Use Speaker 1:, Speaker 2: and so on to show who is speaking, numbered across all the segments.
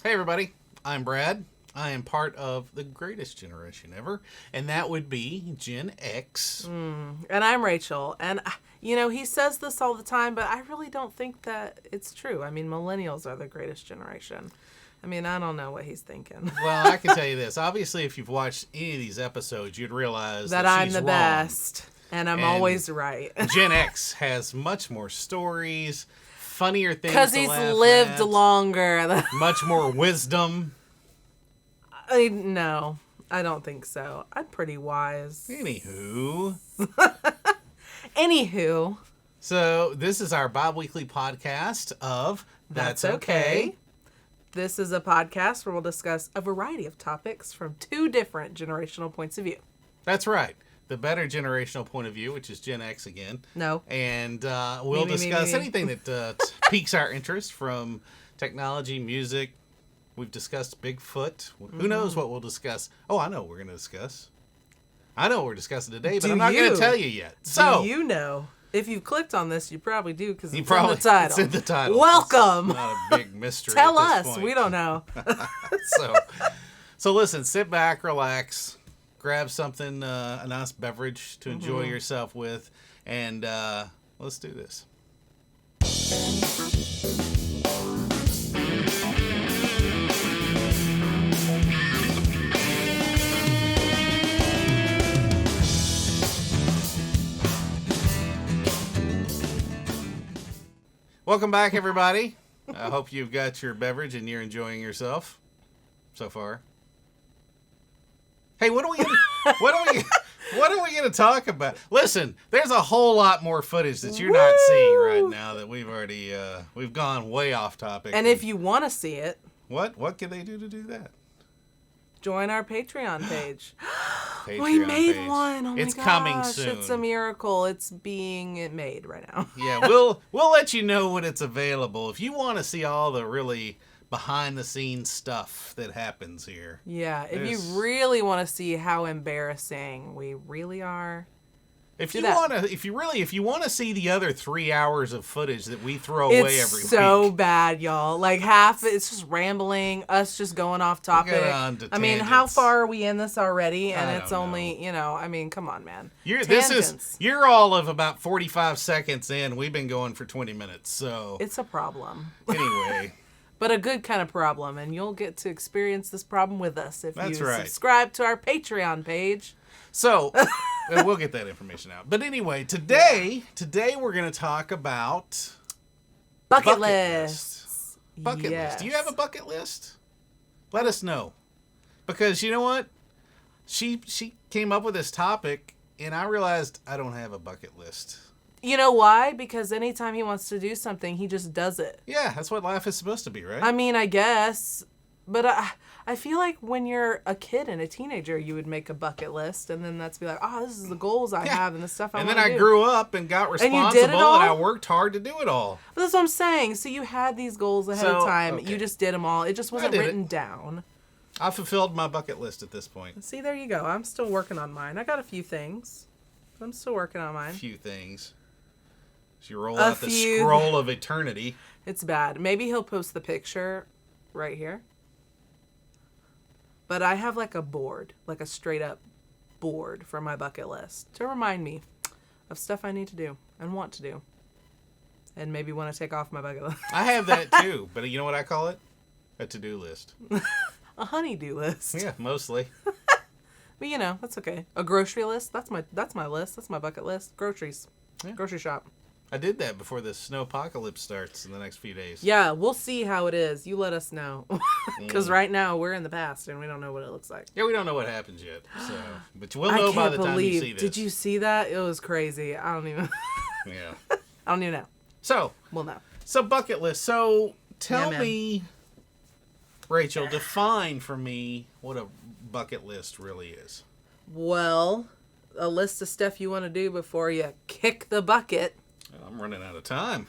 Speaker 1: Hey everybody, I'm Brad. I am part of the greatest generation ever, and that would be Gen X.
Speaker 2: And I'm Rachel. And, he says this all the time, but I really don't think that it's true. I mean, millennials are the greatest generation. I mean, I don't know what he's thinking.
Speaker 1: Well, I can tell you this. Obviously, if you've watched any of these episodes, you'd realize that
Speaker 2: I'm
Speaker 1: she's
Speaker 2: the
Speaker 1: wrong.
Speaker 2: best. And I'm always right.
Speaker 1: Gen X has much more stories, funnier things
Speaker 2: Because
Speaker 1: to
Speaker 2: he's
Speaker 1: laugh
Speaker 2: lived
Speaker 1: at,
Speaker 2: longer.
Speaker 1: much more wisdom.
Speaker 2: No, I don't think so. I'm pretty wise.
Speaker 1: Anywho. So, this is our bi-weekly podcast of That's Okay.
Speaker 2: This is a podcast where we'll discuss a variety of topics from two different generational points of view.
Speaker 1: That's right. The better generational point of view, which is Gen X again.
Speaker 2: No.
Speaker 1: And we'll discuss anything that piques our interest, from technology, music. We've discussed Bigfoot. Who knows what we'll discuss? Oh, I know what we're going to discuss. I know what we're discussing today, but I'm not going to tell you yet. So,
Speaker 2: do you know? If you've clicked on this, you probably do, because it's
Speaker 1: in the title. It's in the title.
Speaker 2: Welcome.
Speaker 1: It's not a big mystery.
Speaker 2: Tell
Speaker 1: at
Speaker 2: us.
Speaker 1: this point.
Speaker 2: We don't know.
Speaker 1: So listen, sit back, relax, grab something, a nice beverage to enjoy yourself with, and let's do this. Welcome back, everybody. I hope you've got your beverage and you're enjoying yourself so far. Hey, what are we gonna talk about? Listen, there's a whole lot more footage that you're not seeing right now that we've already we've gone way off topic.
Speaker 2: And if you want to see it,
Speaker 1: what can they do to do that?
Speaker 2: Join our Patreon page.
Speaker 1: We
Speaker 2: made one. Oh
Speaker 1: it's
Speaker 2: my gosh,
Speaker 1: coming soon.
Speaker 2: It's a miracle. It's being made right now.
Speaker 1: Yeah, we'll let you know when it's available. If you want to see all the really behind the scenes stuff that happens here.
Speaker 2: Yeah, if you really want to see how embarrassing we really are.
Speaker 1: If you want to see the other 3 hours of footage that we throw away every week.
Speaker 2: It's so bad, y'all. Like half it's just rambling, us just going off topic. I mean, how far are we in this already? And it's only, come on, man.
Speaker 1: You're all of about 45 seconds in. We've been going for 20 minutes, so
Speaker 2: it's a problem.
Speaker 1: Anyway.
Speaker 2: But a good kind of problem, and you'll get to experience this problem with us if you subscribe to our Patreon page.
Speaker 1: So, we'll get that information out. But anyway, today we're going to talk about
Speaker 2: bucket lists.
Speaker 1: Bucket list. Do you have a bucket list? Let us know. Because you know what? She came up with this topic, and I realized I don't have a bucket list.
Speaker 2: You know why? Because anytime he wants to do something, he just does it.
Speaker 1: Yeah, that's what life is supposed to be, right?
Speaker 2: I mean, I guess. But I feel like when you're a kid and a teenager, you would make a bucket list, and then that's be like, oh, this is the goals I have and the stuff I want to do.
Speaker 1: And then I grew up and got responsible, and I worked hard to do it all.
Speaker 2: But that's what I'm saying. So you had these goals ahead of time. Okay. You just did them all. It just wasn't written down.
Speaker 1: I fulfilled my bucket list at this point.
Speaker 2: See, there you go. I'm still working on mine. I got a few things. I'm still working on mine.
Speaker 1: A few things. So you roll out the scroll of eternity.
Speaker 2: It's bad. Maybe he'll post the picture right here. But I have like a board, like a straight up board for my bucket list to remind me of stuff I need to do and want to do. And maybe want to take off my bucket list.
Speaker 1: I have that too, but you know what I call it? A to-do list.
Speaker 2: A honey-do list.
Speaker 1: Yeah, mostly.
Speaker 2: But that's okay. A grocery list, that's my list. That's my bucket list. Groceries. Yeah. Grocery shop.
Speaker 1: I did that before the snow apocalypse starts in the next few days.
Speaker 2: Yeah, we'll see how it is. You let us know. Because right now we're in the past and we don't know what it looks like.
Speaker 1: Yeah, we don't know what happens yet. So, but we'll know by the time you see this.
Speaker 2: Did you see that? It was crazy. I don't even.
Speaker 1: Yeah.
Speaker 2: I don't even know.
Speaker 1: So.
Speaker 2: We'll know.
Speaker 1: So bucket list. So tell me, Rachel, define for me what a bucket list really is.
Speaker 2: Well, a list of stuff you want to do before you kick the bucket.
Speaker 1: I'm running out of time.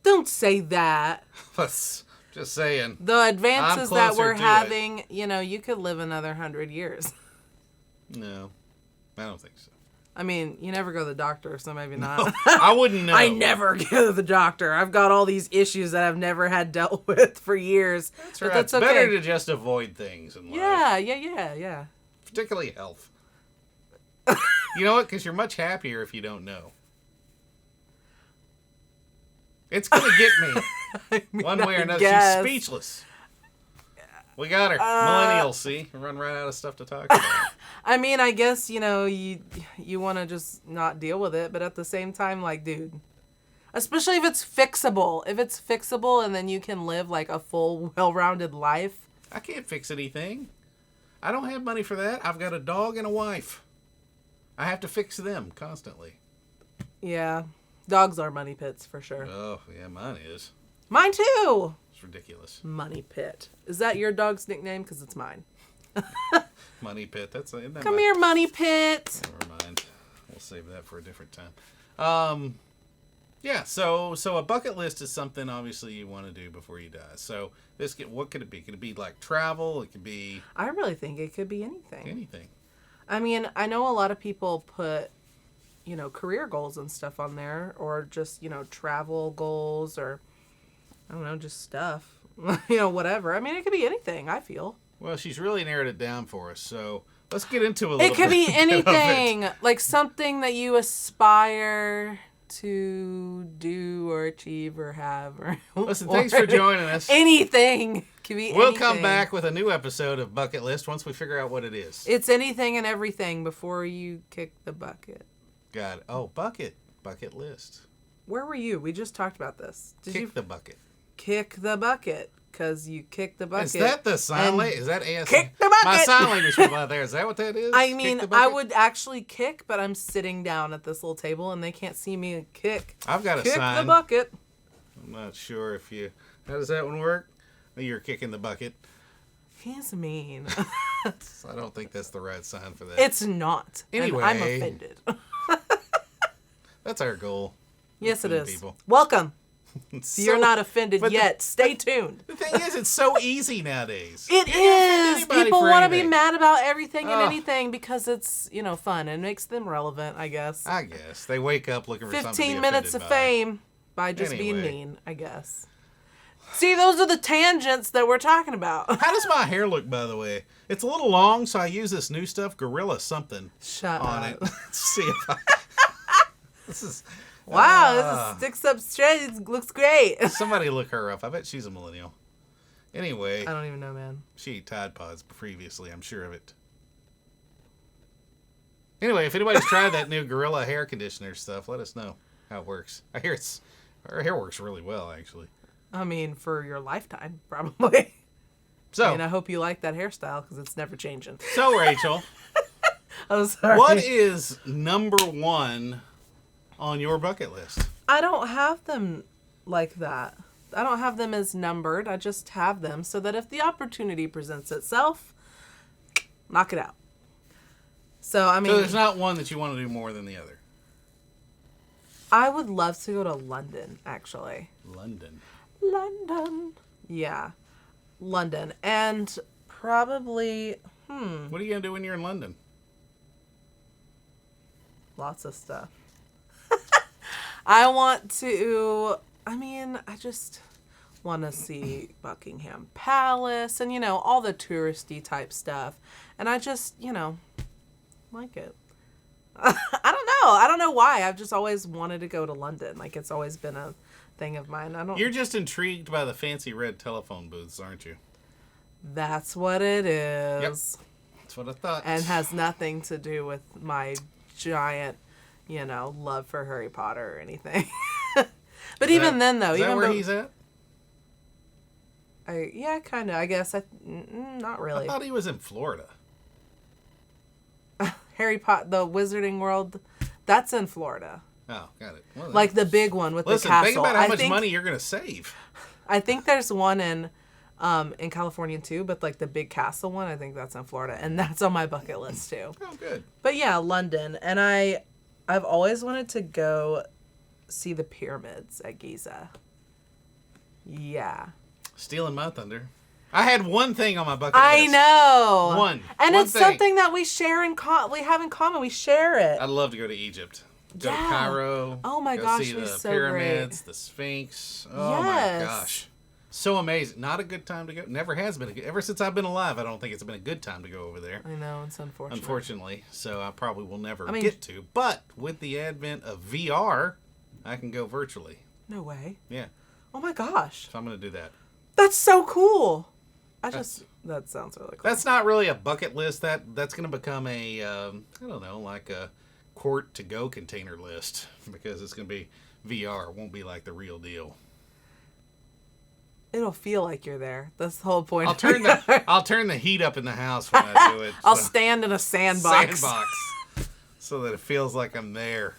Speaker 2: Don't say that.
Speaker 1: Just saying.
Speaker 2: The advances that we're having, you could live another 100 years.
Speaker 1: No, I don't think so.
Speaker 2: I mean, you never go to the doctor, so maybe not.
Speaker 1: I wouldn't know.
Speaker 2: I never go to the doctor. I've got all these issues that I've never had dealt with for years.
Speaker 1: That's
Speaker 2: but
Speaker 1: right.
Speaker 2: that's
Speaker 1: It's
Speaker 2: okay.
Speaker 1: better to just avoid things in life.
Speaker 2: Yeah.
Speaker 1: Particularly health. You know what? Because you're much happier if you don't know. It's going to get me.
Speaker 2: I mean,
Speaker 1: One way or
Speaker 2: I
Speaker 1: another.
Speaker 2: guess.
Speaker 1: She's speechless. We got her. Millennials, see? We run right out of stuff to talk about.
Speaker 2: I mean, I guess, you want to just not deal with it, but at the same time, like, dude, especially if it's fixable. If it's fixable and then you can live, like, a full, well-rounded life.
Speaker 1: I can't fix anything. I don't have money for that. I've got a dog and a wife. I have to fix them constantly.
Speaker 2: Yeah. Dogs are money pits, for sure.
Speaker 1: Oh, yeah, mine is.
Speaker 2: Mine, too!
Speaker 1: It's ridiculous.
Speaker 2: Money Pit. Is that your dog's nickname? Because it's mine.
Speaker 1: Money Pit. Isn't that
Speaker 2: Come here, Money Pit.
Speaker 1: Never mind. We'll save that for a different time. Yeah. So a bucket list is something obviously you want to do before you die. So what could it be? Could it be like travel? It could be
Speaker 2: I really think it could be anything.
Speaker 1: anything.
Speaker 2: I mean, I know a lot of people put, career goals and stuff on there, or just, travel goals, or I don't know, just stuff. Whatever. I mean, it could be anything, I feel.
Speaker 1: Well, she's really narrowed it down for us. So let's get into a little.
Speaker 2: It could be
Speaker 1: bit of
Speaker 2: anything,
Speaker 1: it.
Speaker 2: like something that you aspire to do or achieve or have. Or
Speaker 1: Listen, thanks for joining us.
Speaker 2: Anything. Could be
Speaker 1: We'll
Speaker 2: anything.
Speaker 1: come back with a new episode of Bucket List once we figure out what it is.
Speaker 2: It's anything and everything before you kick the bucket.
Speaker 1: Got it. Oh, bucket list.
Speaker 2: Where were you? We just talked about this. Did
Speaker 1: Kick
Speaker 2: you
Speaker 1: the bucket.
Speaker 2: kick the bucket? Because you kick the bucket.
Speaker 1: Is that the sign
Speaker 2: and
Speaker 1: language? Is that ASL?
Speaker 2: kick the bucket!
Speaker 1: My sign language people out there. Is that what that is?
Speaker 2: I
Speaker 1: Kick
Speaker 2: mean,
Speaker 1: the
Speaker 2: I
Speaker 1: bucket?
Speaker 2: would actually kick, but I'm sitting down at this little table and they can't see me kick.
Speaker 1: I've got a
Speaker 2: Kick
Speaker 1: sign.
Speaker 2: the bucket.
Speaker 1: I'm not sure if you. How does that one work? You're kicking the bucket.
Speaker 2: He's mean.
Speaker 1: I don't think that's the right sign for that.
Speaker 2: It's not.
Speaker 1: Anyway.
Speaker 2: And I'm offended.
Speaker 1: That's our goal.
Speaker 2: Yes, it
Speaker 1: Offend
Speaker 2: is.
Speaker 1: people.
Speaker 2: Welcome.
Speaker 1: So-
Speaker 2: You're not offended
Speaker 1: but
Speaker 2: yet. Stay tuned.
Speaker 1: The thing is, it's so easy nowadays.
Speaker 2: It
Speaker 1: You can offend
Speaker 2: is.
Speaker 1: anybody
Speaker 2: People
Speaker 1: for
Speaker 2: want to be
Speaker 1: anything.
Speaker 2: mad about everything and
Speaker 1: Ugh.
Speaker 2: anything because it's, fun and makes them relevant, I guess.
Speaker 1: I guess they wake up looking for something to be
Speaker 2: 15 minutes of
Speaker 1: offended by.
Speaker 2: fame by just being
Speaker 1: Anyway.
Speaker 2: mean, I guess. See, those are the tangents that we're talking about.
Speaker 1: How does my hair look, by the way? It's a little long, so I use this new stuff, Gorilla something,
Speaker 2: Shut
Speaker 1: on
Speaker 2: up.
Speaker 1: it. Let's see if I. This is.
Speaker 2: Wow, this is sticks up straight. It looks great.
Speaker 1: Somebody look her up. I bet she's a millennial. Anyway,
Speaker 2: I don't even know, man.
Speaker 1: she ate Tide Pods previously. I'm sure of it. Anyway, if anybody's tried that new Gorilla hair conditioner stuff, let us know how it works. I hear her hair works really well, actually.
Speaker 2: I mean, for your lifetime, probably.
Speaker 1: So,
Speaker 2: And I hope you like that hairstyle because it's never changing.
Speaker 1: so Rachel,
Speaker 2: I'm sorry.
Speaker 1: what is number one on your bucket list?
Speaker 2: I don't have them like that. I don't have them as numbered. I just have them so that if the opportunity presents itself, knock it out. So, I mean,
Speaker 1: So there's not one that you want to do more than the other.
Speaker 2: I would love to go to London, actually.
Speaker 1: London.
Speaker 2: London. Yeah. London. And probably,
Speaker 1: What are you going to do when you're in London?
Speaker 2: lots of stuff. I just want to see Buckingham Palace and, all the touristy type stuff. And I just, like it. I don't know. I don't know why. I've just always wanted to go to London. Like, it's always been a thing of mine.
Speaker 1: You're just intrigued by the fancy red telephone booths, aren't you?
Speaker 2: That's what it is.
Speaker 1: That's what I thought.
Speaker 2: And has nothing to do with my giant, love for Harry Potter or anything. But even then, though,
Speaker 1: is that
Speaker 2: even
Speaker 1: where
Speaker 2: though,
Speaker 1: he's at?
Speaker 2: yeah, kind of. I guess not really.
Speaker 1: I thought he was in Florida.
Speaker 2: Harry Potter, the Wizarding World, that's in Florida.
Speaker 1: Oh, got it. Well,
Speaker 2: Like the big one with
Speaker 1: listen,
Speaker 2: the castle.
Speaker 1: think about how
Speaker 2: I
Speaker 1: much
Speaker 2: think,
Speaker 1: money you're going to save.
Speaker 2: I think there's one in California too, but like the big castle one, I think that's in Florida, and that's on my bucket list too.
Speaker 1: Oh, good.
Speaker 2: But yeah, London, and I've always wanted to go see the pyramids at Giza. Yeah.
Speaker 1: Stealing my thunder. I had one thing on my bucket
Speaker 2: I
Speaker 1: list.
Speaker 2: know. And
Speaker 1: One
Speaker 2: it's
Speaker 1: thing.
Speaker 2: something that we share we have in common. We share it.
Speaker 1: I'd love to go to Egypt. Go to
Speaker 2: Yeah.
Speaker 1: Cairo.
Speaker 2: Oh my
Speaker 1: go
Speaker 2: gosh,
Speaker 1: see
Speaker 2: it was
Speaker 1: the
Speaker 2: so
Speaker 1: pyramids,
Speaker 2: great.
Speaker 1: the Sphinx. Oh
Speaker 2: Yes.
Speaker 1: my gosh. So amazing. Not a good time to go. Never has been. Ever since I've been alive, I don't think it's been a good time to go over there.
Speaker 2: I know, it's unfortunate.
Speaker 1: Unfortunately. So I probably will never
Speaker 2: I mean-
Speaker 1: get to. But with the advent of VR, I can go virtually.
Speaker 2: No way.
Speaker 1: Yeah.
Speaker 2: Oh my gosh.
Speaker 1: So I'm going to do that.
Speaker 2: That's so cool. That sounds really cool.
Speaker 1: That's not really a bucket list. That's going to become a, I don't know, like a quart to go container list because it's going to be VR. It won't be like the real deal.
Speaker 2: It'll feel like you're there. That's the whole point.
Speaker 1: I'll turn the heat up in the house when I do it.
Speaker 2: I'll
Speaker 1: so-
Speaker 2: stand in a sandbox.
Speaker 1: so that it feels like I'm there.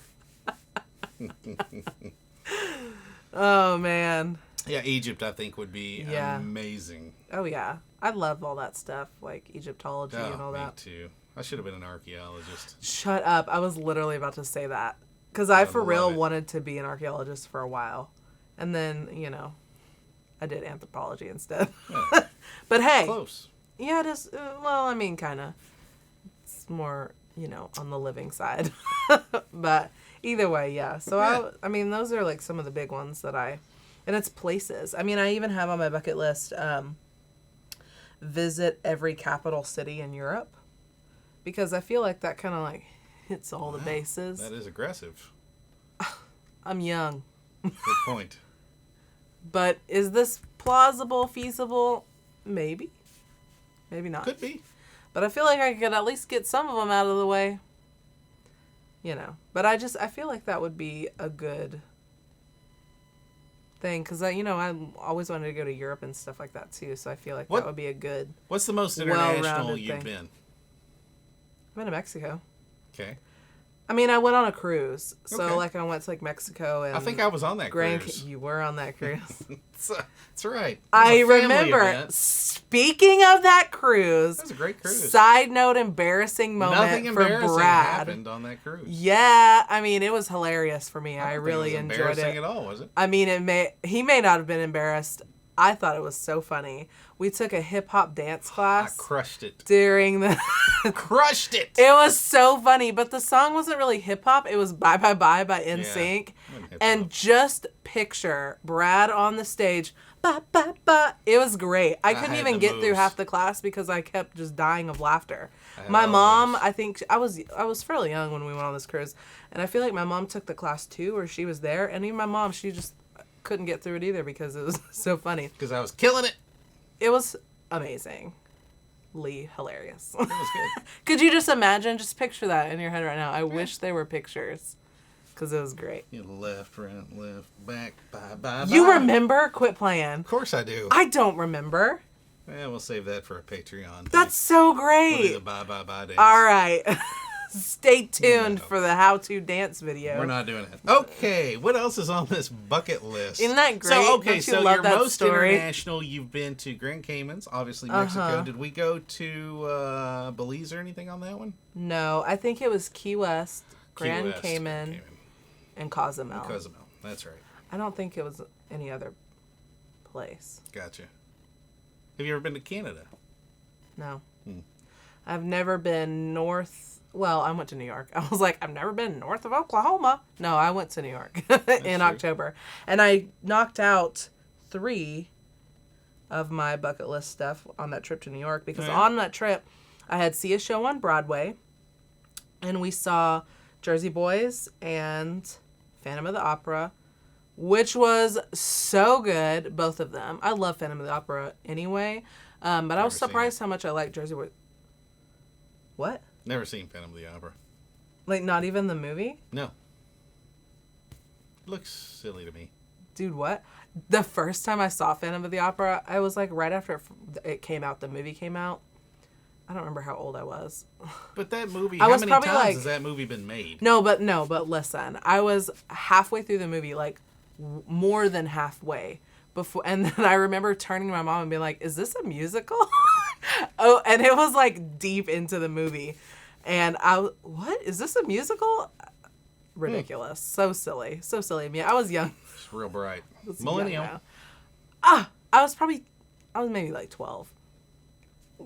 Speaker 2: Oh man.
Speaker 1: Yeah, Egypt I think would be
Speaker 2: Yeah.
Speaker 1: amazing.
Speaker 2: Oh yeah. I love all that stuff, like Egyptology and all
Speaker 1: me
Speaker 2: that.
Speaker 1: too. I should have been an archaeologist.
Speaker 2: Shut up. I was literally about to say that. Because I for
Speaker 1: love
Speaker 2: real
Speaker 1: it.
Speaker 2: wanted to be an archaeologist for a while. And then, I did anthropology instead.
Speaker 1: Yeah,
Speaker 2: But hey,
Speaker 1: close.
Speaker 2: yeah, it is. Well, I mean, kind of. It's more, on the living side. But either way, yeah. So,
Speaker 1: Yeah.
Speaker 2: I mean, those are like some of the big ones and it's places. I mean, I even have on my bucket list, visit every capital city in Europe. Because I feel like that kind of like hits all the bases.
Speaker 1: That is aggressive.
Speaker 2: I'm young.
Speaker 1: Good point.
Speaker 2: But is this plausible, feasible? Maybe. Maybe not.
Speaker 1: Could be.
Speaker 2: But I feel like I could at least get some of them out of the way. But I feel like that would be a good thing. Because, I always wanted to go to Europe and stuff like that, too. So I feel like that would be a good...
Speaker 1: What's the most international
Speaker 2: well-rounded
Speaker 1: you've
Speaker 2: thing.
Speaker 1: been?
Speaker 2: I've been to Mexico.
Speaker 1: Okay.
Speaker 2: I mean, I went on a cruise. So,
Speaker 1: Okay.
Speaker 2: I went to, Mexico and...
Speaker 1: I think I was on that
Speaker 2: Grand...
Speaker 1: cruise.
Speaker 2: You were on that cruise.
Speaker 1: That's right. It was
Speaker 2: I
Speaker 1: a family
Speaker 2: remember.
Speaker 1: event.
Speaker 2: Speaking of that cruise...
Speaker 1: That was a great cruise.
Speaker 2: Side note, embarrassing moment
Speaker 1: Nothing
Speaker 2: for
Speaker 1: embarrassing
Speaker 2: Brad.
Speaker 1: happened on that cruise.
Speaker 2: Yeah, I mean, it was hilarious for me. I
Speaker 1: don't think
Speaker 2: really
Speaker 1: it was
Speaker 2: enjoyed
Speaker 1: embarrassing
Speaker 2: it.
Speaker 1: at all, was it?
Speaker 2: I mean, he may not have been embarrassed. I thought it was so funny. We took a hip hop dance
Speaker 1: I
Speaker 2: class
Speaker 1: crushed it.
Speaker 2: during the.
Speaker 1: Crushed it.
Speaker 2: It was so funny, but the song wasn't really hip hop. It was "Bye Bye Bye" by NSYNC,
Speaker 1: Wasn't hip-hop.
Speaker 2: and just picture Brad on the stage. Bye bye bye. It was great. I couldn't
Speaker 1: had
Speaker 2: even
Speaker 1: the
Speaker 2: get through
Speaker 1: moves.
Speaker 2: half the class because I kept just dying of laughter.
Speaker 1: had
Speaker 2: My
Speaker 1: all
Speaker 2: mom,
Speaker 1: those.
Speaker 2: I think I was fairly young when we went on this cruise, and I feel like my mom took the class too, or she was there, and even my mom, she just couldn't get through it either because it was so funny.
Speaker 1: Because I was killing it.
Speaker 2: It was amazing. Hilarious.
Speaker 1: It was good.
Speaker 2: Could you just imagine? Just picture that in your head right now. I wish there were pictures, because it was great.
Speaker 1: You know, left, right, left, back, bye, bye,
Speaker 2: You
Speaker 1: bye.
Speaker 2: remember? Quit playing.
Speaker 1: Of course I do.
Speaker 2: I don't remember.
Speaker 1: Yeah, we'll save that for a Patreon. thing.
Speaker 2: That's so
Speaker 1: We'll do
Speaker 2: great.
Speaker 1: the bye, bye, bye dance.
Speaker 2: All right. Stay tuned
Speaker 1: No.
Speaker 2: for the how-to dance video.
Speaker 1: We're not doing it. Okay, what else is on this bucket list?
Speaker 2: Isn't that great?
Speaker 1: So, okay,
Speaker 2: Don't you
Speaker 1: so
Speaker 2: love
Speaker 1: your
Speaker 2: that
Speaker 1: most
Speaker 2: story?
Speaker 1: international, you've been to Grand Caymans, obviously Mexico.
Speaker 2: Uh-huh.
Speaker 1: Did we go to Belize or anything on that one?
Speaker 2: No, I think it was Key West, Grand
Speaker 1: Key West,
Speaker 2: Cayman, and Cozumel.
Speaker 1: Cozumel, that's right.
Speaker 2: I don't think it was any other place.
Speaker 1: Gotcha. Have you ever been to Canada?
Speaker 2: No.
Speaker 1: Hmm.
Speaker 2: I've never been north. Well, I went to New York. I was like, I've never been north of Oklahoma. No, I went to New York in
Speaker 1: true.
Speaker 2: October. And I knocked out 3 of my bucket list stuff on that trip to New York because
Speaker 1: Oh, yeah?
Speaker 2: on that trip, I had see a show on Broadway, and we saw Jersey Boys and Phantom of the Opera, which was so good, both of them. I love Phantom of the Opera anyway, but I was
Speaker 1: Never seen
Speaker 2: surprised how much I liked Jersey Boys. What?
Speaker 1: Never seen Phantom of the Opera.
Speaker 2: Like, not even the movie?
Speaker 1: No. Looks silly to me.
Speaker 2: Dude, what? The first time I saw Phantom of the Opera, I was like right after it came out, the movie came out. I don't remember how old I was.
Speaker 1: But that movie,
Speaker 2: I
Speaker 1: how
Speaker 2: was
Speaker 1: many
Speaker 2: probably
Speaker 1: times
Speaker 2: like-
Speaker 1: has that movie been made?
Speaker 2: No, but listen. I was halfway through the movie, like more than halfway before, and then I remember turning to my mom and being like, "Is this a musical?" Oh, and it was like deep into the movie, and what is this a musical? Ridiculous, so silly of me. I was young.
Speaker 1: It's real bright.
Speaker 2: I was young
Speaker 1: Millennial.
Speaker 2: now. I was probably I was maybe like 12.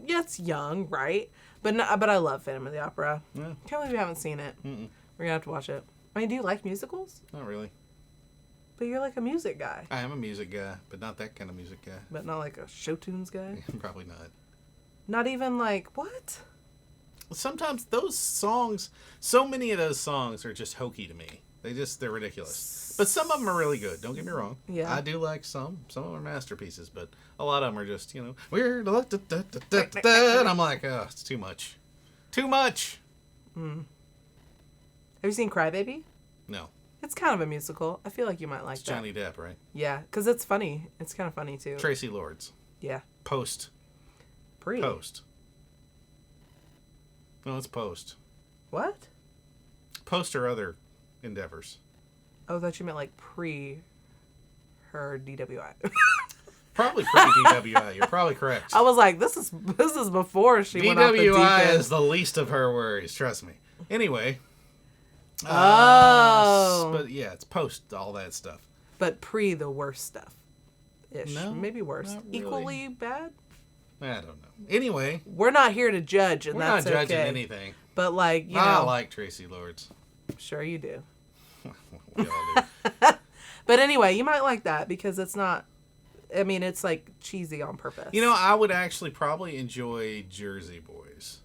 Speaker 2: Yeah, it's young, right? But I love Phantom of the Opera.
Speaker 1: Yeah.
Speaker 2: Can't believe you haven't seen it.
Speaker 1: Mm-mm.
Speaker 2: We're gonna have to watch it. I mean, do you like musicals?
Speaker 1: Not really.
Speaker 2: But you're like a music guy.
Speaker 1: I am a music guy, but not that kind of music guy.
Speaker 2: But not like a show tunes guy?
Speaker 1: Probably not.
Speaker 2: Not even like, what?
Speaker 1: Sometimes those songs, so many of those songs are just hokey to me. They're ridiculous. But some of them are really good. Don't get me wrong.
Speaker 2: Yeah.
Speaker 1: I do like some. Some of them are masterpieces, but a lot of them are just, weird. And I'm like, oh, it's too much. Too much.
Speaker 2: Have you seen Crybaby?
Speaker 1: No.
Speaker 2: It's kind of a musical. I feel like you might like
Speaker 1: It's
Speaker 2: that.
Speaker 1: Johnny Depp, right?
Speaker 2: Yeah, because it's funny. It's kind of funny, too.
Speaker 1: Tracy Lords.
Speaker 2: Yeah.
Speaker 1: Post.
Speaker 2: Post.
Speaker 1: No, it's Post.
Speaker 2: What?
Speaker 1: Post or other endeavors.
Speaker 2: Oh, I thought you meant like her DWI.
Speaker 1: Probably pre-DWI. You're probably correct.
Speaker 2: I was like, this is before she went off the deep
Speaker 1: DWI
Speaker 2: end.
Speaker 1: is the least of her worries. Trust me. Anyway.
Speaker 2: Oh.
Speaker 1: But yeah, it's post all that stuff.
Speaker 2: But pre the worst stuff. Ish.
Speaker 1: No,
Speaker 2: Maybe worse.
Speaker 1: not really.
Speaker 2: Equally bad?
Speaker 1: I don't know. Anyway,
Speaker 2: We're not here to judge, and
Speaker 1: we're
Speaker 2: that's
Speaker 1: not judging
Speaker 2: okay.
Speaker 1: anything.
Speaker 2: But like, you
Speaker 1: I
Speaker 2: know,
Speaker 1: like Tracy Lords.
Speaker 2: sure you do.
Speaker 1: We all do.
Speaker 2: But anyway, you might like that because it's not. I mean, it's like cheesy on purpose.
Speaker 1: I would actually probably enjoy Jersey Boys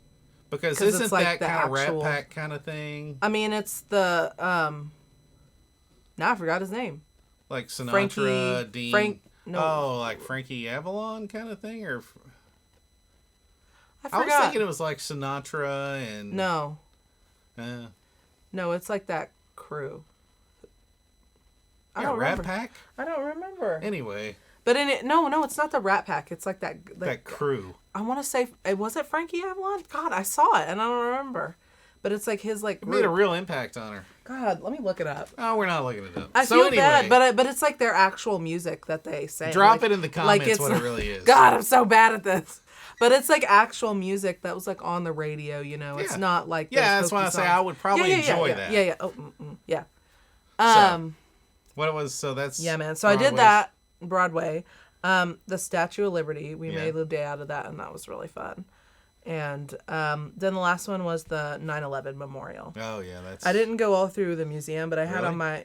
Speaker 1: because
Speaker 2: 'Cause
Speaker 1: isn't
Speaker 2: it's like
Speaker 1: that
Speaker 2: the
Speaker 1: kind of
Speaker 2: actual-
Speaker 1: Rat Pack kind of thing?
Speaker 2: I mean, it's the Now I forgot his name.
Speaker 1: Like Sinatra,
Speaker 2: Frankie-
Speaker 1: Dean.
Speaker 2: No.
Speaker 1: Oh, like Frankie Avalon kind of thing, or
Speaker 2: I
Speaker 1: I
Speaker 2: forgot.
Speaker 1: was thinking it was like Sinatra and
Speaker 2: No,
Speaker 1: Uh,
Speaker 2: no, it's like that crew. I
Speaker 1: yeah,
Speaker 2: don't
Speaker 1: Rat
Speaker 2: remember.
Speaker 1: Pack.
Speaker 2: I don't remember.
Speaker 1: Anyway,
Speaker 2: But in it, no, it's not the Rat Pack. It's like that.
Speaker 1: that crew.
Speaker 2: I want to say, was it Frankie Avalon? God, I saw it and I don't remember. But it's like his like.
Speaker 1: It made a
Speaker 2: group.
Speaker 1: real impact on her.
Speaker 2: God, let me look it up.
Speaker 1: Oh, we're not looking it up.
Speaker 2: I
Speaker 1: So
Speaker 2: feel
Speaker 1: anyway,
Speaker 2: bad, but it's like their actual music that they say.
Speaker 1: drop
Speaker 2: like,
Speaker 1: it in the comments
Speaker 2: it's
Speaker 1: what it really is.
Speaker 2: God, I'm so bad at this. But it's like actual music that was like on the radio. It's
Speaker 1: Yeah.
Speaker 2: not like
Speaker 1: Yeah,
Speaker 2: those
Speaker 1: that's why I
Speaker 2: hokey
Speaker 1: say
Speaker 2: songs.
Speaker 1: I would probably enjoy
Speaker 2: yeah,
Speaker 1: that.
Speaker 2: Yeah, yeah. Oh, yeah.
Speaker 1: What it was? So that's
Speaker 2: Yeah, man. So I did
Speaker 1: Broadway's-
Speaker 2: that Broadway. The Statue of Liberty. We
Speaker 1: Yeah.
Speaker 2: made the day out of that, and that was really fun. And then the last one was the 9/11 memorial.
Speaker 1: Oh yeah, that's.
Speaker 2: I didn't go all through the museum, but I had
Speaker 1: Really?
Speaker 2: on my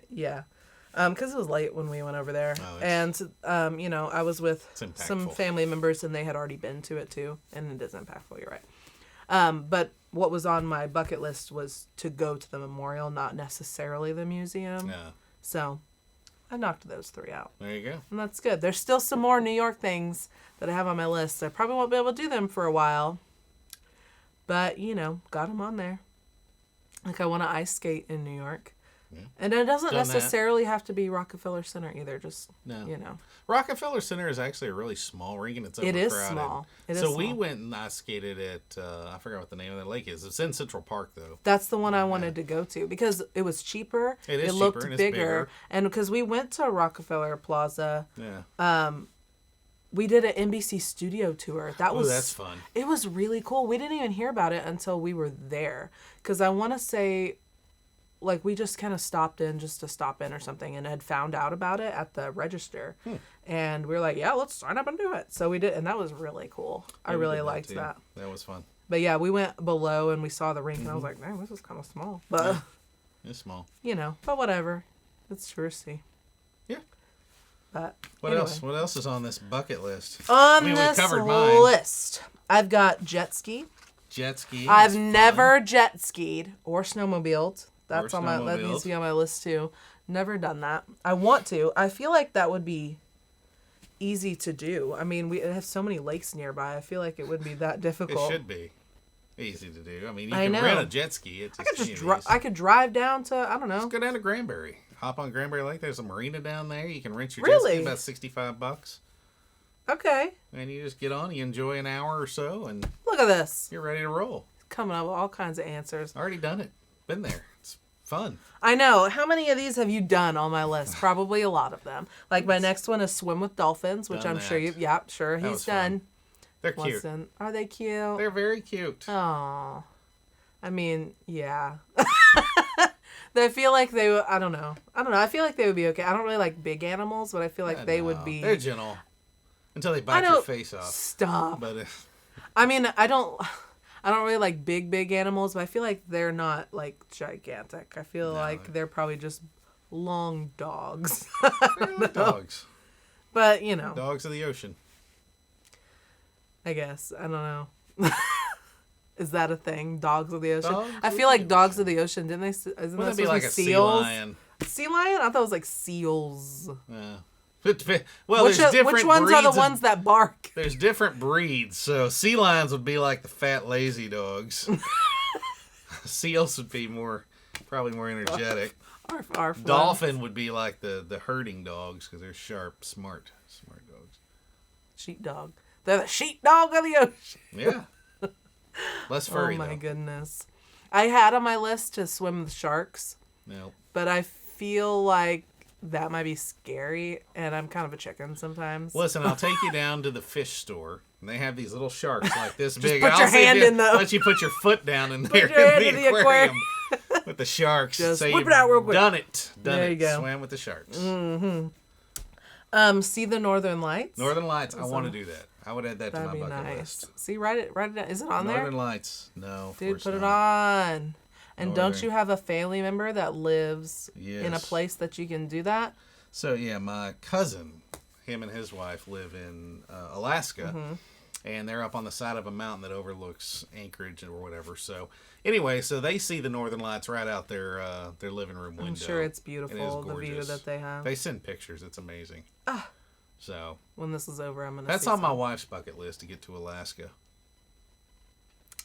Speaker 2: because it was late when we went over there,
Speaker 1: Oh,
Speaker 2: and I was with
Speaker 1: It's
Speaker 2: some
Speaker 1: impactful.
Speaker 2: family members, and they had already been to it too, and it is impactful. You're right. But what was on my bucket list was to go to the memorial, not necessarily the museum.
Speaker 1: Yeah,
Speaker 2: So I knocked those 3 out.
Speaker 1: there you go.
Speaker 2: And that's good. There's still some more New York things that I have on my list. I probably won't be able to do them for a while. But, got them on there. Like, I want to ice skate in New York.
Speaker 1: Yeah.
Speaker 2: And it doesn't
Speaker 1: Done that.
Speaker 2: necessarily have to be Rockefeller Center either. Just,
Speaker 1: No. Rockefeller Center is actually a really small rink and it's
Speaker 2: It
Speaker 1: overcrowded.
Speaker 2: is small. It is
Speaker 1: so we
Speaker 2: small.
Speaker 1: went and ice skated at I forgot what the name of that lake is. It's in Central Park though.
Speaker 2: That's the one I wanted to go to because it was cheaper.
Speaker 1: It is
Speaker 2: looked
Speaker 1: cheaper and it's
Speaker 2: bigger.
Speaker 1: bigger.
Speaker 2: And because we went to Rockefeller Plaza,
Speaker 1: Yeah.
Speaker 2: we did an NBC studio tour. That
Speaker 1: Oh,
Speaker 2: was
Speaker 1: that's fun.
Speaker 2: It was really cool. We didn't even hear about it until we were there. Because I want to say, like, we just kind of stopped in just to stop in or something and had found out about it at the register. And we were like, yeah, let's sign up and do it. So we did. And that was really cool. I
Speaker 1: Yeah, we
Speaker 2: really
Speaker 1: did
Speaker 2: liked
Speaker 1: too.
Speaker 2: that.
Speaker 1: That was fun.
Speaker 2: But yeah, we went below and we saw the rink and I was like, man, this is kind of small. But,
Speaker 1: It's small.
Speaker 2: but whatever. It's touristy.
Speaker 1: Yeah.
Speaker 2: But
Speaker 1: What
Speaker 2: anyway.
Speaker 1: else? What else is on this bucket list?
Speaker 2: On
Speaker 1: we
Speaker 2: this
Speaker 1: covered mine.
Speaker 2: list, I've got jet ski.
Speaker 1: Jet ski.
Speaker 2: I've
Speaker 1: is fun.
Speaker 2: never jet skied or snowmobiled. That's
Speaker 1: Or
Speaker 2: on my that needs
Speaker 1: snowmobiled.
Speaker 2: to be on my list too. Never done that. I want to. I feel like that would be easy to do. I mean, we have so many lakes nearby. I feel like it wouldn't be that
Speaker 1: It
Speaker 2: difficult.
Speaker 1: should be easy to do. I mean, you
Speaker 2: I
Speaker 1: can
Speaker 2: know.
Speaker 1: rent a jet ski. It's
Speaker 2: I could just
Speaker 1: drive.
Speaker 2: I could drive down to I don't know.
Speaker 1: Go down to Granbury. Hop on Granbury Lake. There's a marina down there. You can rent your
Speaker 2: Really?
Speaker 1: jet ski about $65,
Speaker 2: Okay,
Speaker 1: and you just get on. You enjoy an hour or so, and
Speaker 2: look at this.
Speaker 1: you're ready to roll.
Speaker 2: Coming up with all kinds of answers.
Speaker 1: Already done it. Been there. It's fun.
Speaker 2: I know. How many of these have you done on my list? Probably a lot of them. Like my next one is swim with dolphins, which
Speaker 1: Done
Speaker 2: I'm sure
Speaker 1: that.
Speaker 2: you. Yeah, sure
Speaker 1: That
Speaker 2: he's
Speaker 1: was fun.
Speaker 2: done.
Speaker 1: They're
Speaker 2: Once
Speaker 1: cute.
Speaker 2: done. Are they cute?
Speaker 1: They're very cute.
Speaker 2: Oh, I mean, yeah. I feel like they would. I don't know. I feel like they would be okay. I don't really like big animals, but I feel like they would
Speaker 1: No,
Speaker 2: be.
Speaker 1: They're gentle. Until they bite your face off.
Speaker 2: Stop.
Speaker 1: But
Speaker 2: I mean, I don't really like big animals, but I feel like they're not like gigantic. I feel like they're probably just long dogs.
Speaker 1: dogs.
Speaker 2: But, you know.
Speaker 1: Dogs of the ocean.
Speaker 2: I guess. I don't know. Is that a thing? Dogs of the ocean?
Speaker 1: Dogs
Speaker 2: I feel like dogs of the ocean, didn't they? Isn't that
Speaker 1: Wouldn't that be like a sea
Speaker 2: seals?
Speaker 1: lion?
Speaker 2: Sea lion? I thought it was like seals.
Speaker 1: Yeah. Well,
Speaker 2: Which
Speaker 1: there's different
Speaker 2: which ones are the
Speaker 1: breeds
Speaker 2: ones that bark?
Speaker 1: There's different breeds. So sea lions would be like the fat, lazy dogs. Seals would be probably more energetic.
Speaker 2: Arf,
Speaker 1: Dolphin would be like the herding dogs because they're sharp, smart dogs.
Speaker 2: Sheepdog. They're the sheepdog of the ocean.
Speaker 1: Yeah. Less furry,
Speaker 2: Oh my
Speaker 1: though.
Speaker 2: goodness. I had on my list to swim with sharks,
Speaker 1: No.
Speaker 2: but I feel like that might be scary, and I'm kind of a chicken sometimes.
Speaker 1: Listen, I'll take you down to the fish store, and they have these little sharks like this big.
Speaker 2: put
Speaker 1: I'll
Speaker 2: your
Speaker 1: see if
Speaker 2: hand in the-
Speaker 1: Let you put your foot down in there
Speaker 2: your hand
Speaker 1: in
Speaker 2: in
Speaker 1: the
Speaker 2: the
Speaker 1: aquarium with the sharks.
Speaker 2: Just
Speaker 1: so
Speaker 2: whip it out real quick.
Speaker 1: Done it.
Speaker 2: There you go.
Speaker 1: Swam with the sharks.
Speaker 2: See the Northern Lights?
Speaker 1: Northern Lights. I want to do that. I would add that to
Speaker 2: That'd
Speaker 1: my
Speaker 2: be
Speaker 1: bucket
Speaker 2: nice.
Speaker 1: list.
Speaker 2: See, write it down. Is it on
Speaker 1: Northern
Speaker 2: there?
Speaker 1: Lights. No, of
Speaker 2: Dude,
Speaker 1: course
Speaker 2: put it
Speaker 1: not.
Speaker 2: on. And
Speaker 1: Northern.
Speaker 2: don't you have a family member that lives in a
Speaker 1: Yes.
Speaker 2: place that you can do that?
Speaker 1: So yeah, my cousin, him and his wife live in Alaska, and they're up on the side of a mountain that overlooks Anchorage or whatever. So anyway, so they see the Northern Lights right out their living room window.
Speaker 2: I'm sure it's
Speaker 1: It
Speaker 2: beautiful,
Speaker 1: is
Speaker 2: the view
Speaker 1: gorgeous.
Speaker 2: that they have.
Speaker 1: They send pictures. It's amazing. So
Speaker 2: When this is over, I'm going to
Speaker 1: that's
Speaker 2: see
Speaker 1: on my
Speaker 2: some.
Speaker 1: wife's bucket list to get to Alaska.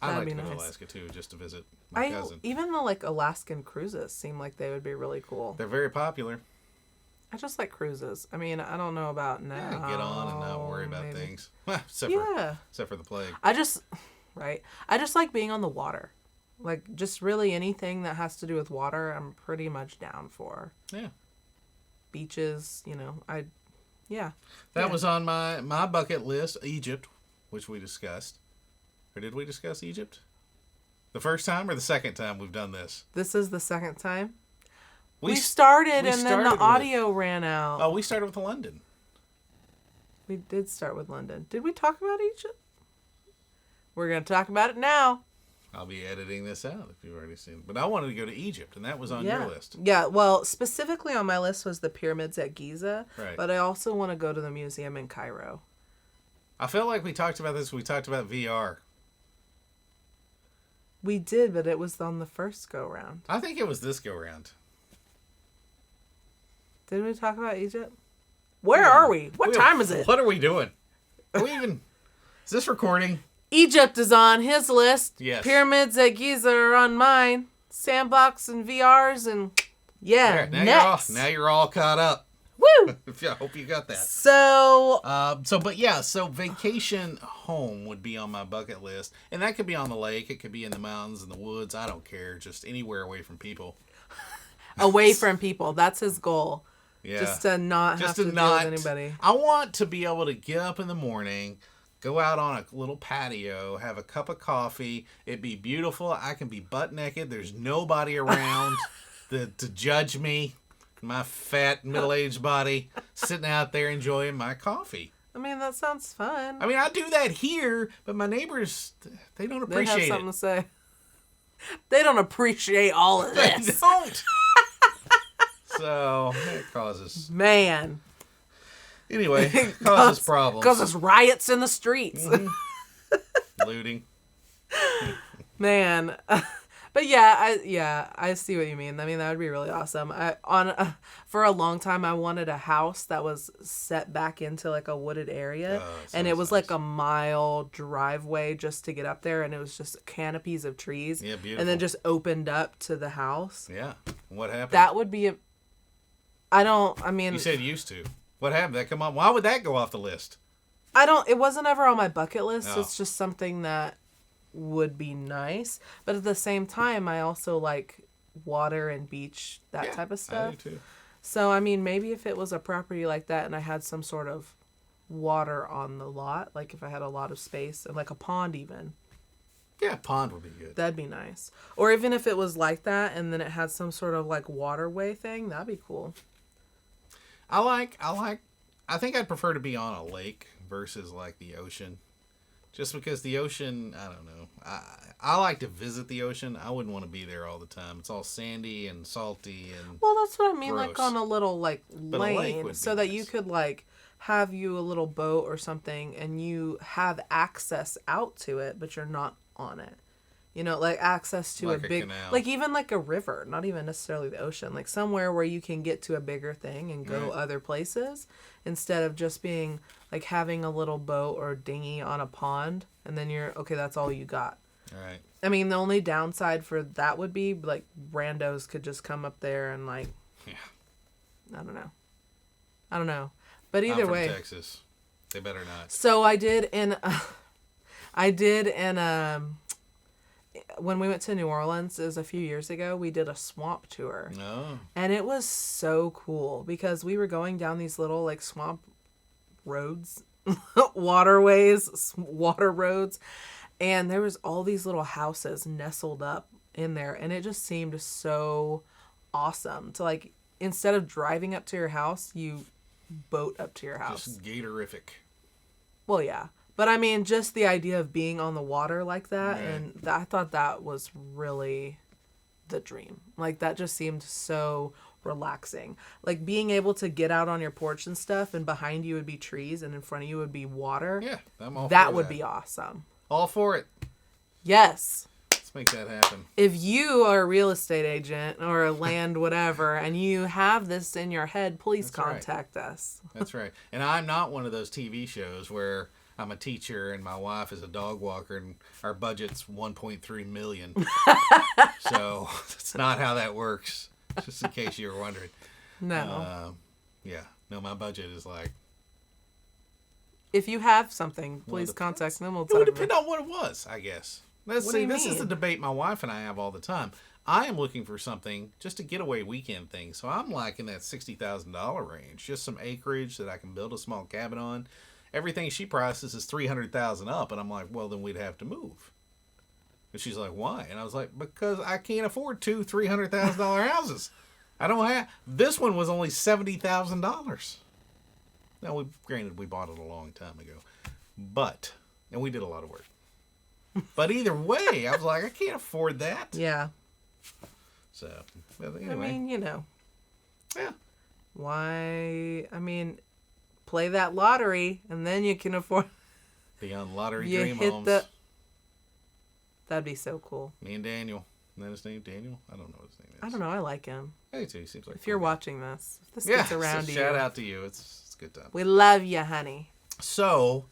Speaker 1: I'd
Speaker 2: That'd
Speaker 1: like
Speaker 2: be
Speaker 1: to go to
Speaker 2: nice.
Speaker 1: Alaska too, just to visit my cousin.
Speaker 2: Even the like Alaskan cruises seem like they would be really cool.
Speaker 1: They're very popular.
Speaker 2: I just like cruises. I mean, I don't know about now.
Speaker 1: Yeah, get on and not worry about
Speaker 2: maybe.
Speaker 1: things. except for the plague.
Speaker 2: I just like being on the water. Like just really anything that has to do with water, I'm pretty much down for.
Speaker 1: Yeah.
Speaker 2: Beaches,
Speaker 1: That was on my bucket list. Egypt, which we discussed. Or did we discuss Egypt? The first time or the second time we've done this?
Speaker 2: This is the second time. We
Speaker 1: we
Speaker 2: started
Speaker 1: we
Speaker 2: and then
Speaker 1: started
Speaker 2: the
Speaker 1: with-
Speaker 2: audio ran out.
Speaker 1: Oh, we started with London.
Speaker 2: We did start with London. Did we talk about Egypt? We're going to talk about it now.
Speaker 1: I'll be editing this out if you've already seen it. But I wanted to go to Egypt, and that was on
Speaker 2: Yeah.
Speaker 1: your list.
Speaker 2: Yeah, well, specifically on my list was the pyramids at Giza,
Speaker 1: Right.
Speaker 2: but I also want to go to the museum in Cairo.
Speaker 1: I felt like we talked about this. We talked about VR.
Speaker 2: We did, but it was on the first go round.
Speaker 1: I think it was this go round.
Speaker 2: Did we talk about Egypt? Where are we? What time is it?
Speaker 1: What are we doing? Are we even? Is this recording?
Speaker 2: Egypt is on his list.
Speaker 1: Yes.
Speaker 2: Pyramids at Giza are on mine. Sandbox and VRs and
Speaker 1: There,
Speaker 2: next.
Speaker 1: now you're all caught up.
Speaker 2: Woo!
Speaker 1: I hope you got that.
Speaker 2: So
Speaker 1: So vacation home would be on my bucket list, and that could be on the lake, it could be in the mountains, in the woods. I don't care, just anywhere away from people.
Speaker 2: away from people. That's his goal.
Speaker 1: Yeah,
Speaker 2: Just to not have to deal with anybody.
Speaker 1: I want to be able to get up in the morning, go out on a little patio, have a cup of coffee. It'd be beautiful. I can be butt naked. There's nobody around to judge me. My fat middle-aged body sitting out there enjoying my coffee.
Speaker 2: I mean, that sounds fun.
Speaker 1: I mean, I do that here, but my neighbors, they don't
Speaker 2: They have
Speaker 1: appreciate
Speaker 2: something
Speaker 1: it.
Speaker 2: to say. They don't appreciate all of
Speaker 1: They
Speaker 2: this.
Speaker 1: don't. So, it causes...
Speaker 2: Man.
Speaker 1: Anyway, it causes problems.
Speaker 2: Causes riots in the streets.
Speaker 1: Looting.
Speaker 2: Man. But I see what you mean. I mean, that would be really awesome. For a long time, I wanted a house that was set back into like a wooded area, and it
Speaker 1: sounds
Speaker 2: was like a mile driveway just to get up there, and it was just canopies of trees,
Speaker 1: Yeah, beautiful.
Speaker 2: and then just opened up to the house.
Speaker 1: Yeah. What happened?
Speaker 2: That would be I mean,
Speaker 1: You said used to. What happened? That come on? Why would that go off the list?
Speaker 2: it wasn't ever on my bucket list.
Speaker 1: No.
Speaker 2: It's just something that would be nice. But at the same time, I also like water and beach, that type of stuff.
Speaker 1: I do too.
Speaker 2: So, I mean, maybe if it was a property like that and I had some sort of water on the lot, like if I had a lot of space and like a pond even,
Speaker 1: Yeah, pond would be good.
Speaker 2: that'd be nice. Or even if it was like that and then it had some sort of like waterway thing, that'd be cool.
Speaker 1: I think I'd prefer to be on a lake versus like the ocean. Just because the ocean, I don't know. I like to visit the ocean. I wouldn't want to be there all the time. It's all sandy and salty and
Speaker 2: Well, that's what I mean,
Speaker 1: gross.
Speaker 2: like on a little like
Speaker 1: But a lake
Speaker 2: lane,
Speaker 1: would
Speaker 2: so
Speaker 1: be
Speaker 2: that
Speaker 1: nice.
Speaker 2: you could like have you a little boat or something, and you have access out to it, but you're not on it. You know, like access to
Speaker 1: Like
Speaker 2: a
Speaker 1: a
Speaker 2: big,
Speaker 1: canal.
Speaker 2: like even like a river, not even necessarily the ocean, like somewhere where you can get to a bigger thing and go
Speaker 1: Right.
Speaker 2: other places instead of just being like having a little boat or dinghy on a pond, and then you're okay. That's all you got.
Speaker 1: All right.
Speaker 2: I mean, the only downside for that would be like randos could just come up there and like,
Speaker 1: Yeah.
Speaker 2: I don't know. But
Speaker 1: I'm
Speaker 2: either
Speaker 1: from
Speaker 2: way,
Speaker 1: Texas. They better not.
Speaker 2: so I did when we went to New Orleans, it was a few years ago, we did a swamp tour.
Speaker 1: No.
Speaker 2: And it was so cool because we were going down these little like swamp roads, waterways, water roads, and there was all these little houses nestled up in there, and it just seemed so awesome to like, instead of driving up to your house, you boat up to your house.
Speaker 1: Just gatorific.
Speaker 2: Well, yeah. But I mean, just the idea of being on the water like that,
Speaker 1: Right.
Speaker 2: and I thought that was really the dream. Like, that just seemed so relaxing. Like, being able to get out on your porch and stuff, and behind you would be trees, and in front of you would be water.
Speaker 1: Yeah, I'm all
Speaker 2: That
Speaker 1: for
Speaker 2: would be awesome.
Speaker 1: all for it.
Speaker 2: Yes.
Speaker 1: Let's make that happen.
Speaker 2: If you are a real estate agent or a land whatever, and you have this in your head, please
Speaker 1: That's right.
Speaker 2: contact us.
Speaker 1: That's right. And I'm not one of those TV shows where I'm a teacher and my wife is a dog walker and our budget's 1.3 million. So that's not how that works. Just in case you were wondering.
Speaker 2: No.
Speaker 1: Yeah. No, my budget is like.
Speaker 2: If you have something,
Speaker 1: Well,
Speaker 2: please
Speaker 1: it
Speaker 2: contact them. We'll
Speaker 1: It would
Speaker 2: talk about
Speaker 1: depend on what it was, I guess.
Speaker 2: What do you
Speaker 1: This is
Speaker 2: mean?
Speaker 1: the debate my wife and I have all the time. I am looking for something, just a getaway weekend thing. So I'm like in that $60,000 range. Just some acreage that I can build a small cabin on. Everything she prices is $300,000 up. And I'm like, well, then we'd have to move. And she's like, why? And I was like, because I can't afford two $300,000 houses. I don't have. This one was only $70,000. Now, granted, we bought it a long time ago. And we did a lot of work. But either way, I was like, I can't afford that.
Speaker 2: Yeah.
Speaker 1: So, but anyway.
Speaker 2: I mean, you know.
Speaker 1: Yeah.
Speaker 2: Why? I mean, play that lottery, and then you can afford.
Speaker 1: Beyond Lottery
Speaker 2: You
Speaker 1: Dream
Speaker 2: hit
Speaker 1: Homes.
Speaker 2: the. That'd be so cool.
Speaker 1: Me and Daniel. Isn't that his name? Daniel? I don't know what his name is.
Speaker 2: I don't know. I like him.
Speaker 1: I do too. He seems like
Speaker 2: If you're
Speaker 1: a cool
Speaker 2: watching this, if this
Speaker 1: guy.
Speaker 2: gets
Speaker 1: Yeah,
Speaker 2: around
Speaker 1: so
Speaker 2: to
Speaker 1: shout
Speaker 2: you,
Speaker 1: out to you. It's a good time.
Speaker 2: we love you, honey.
Speaker 1: So,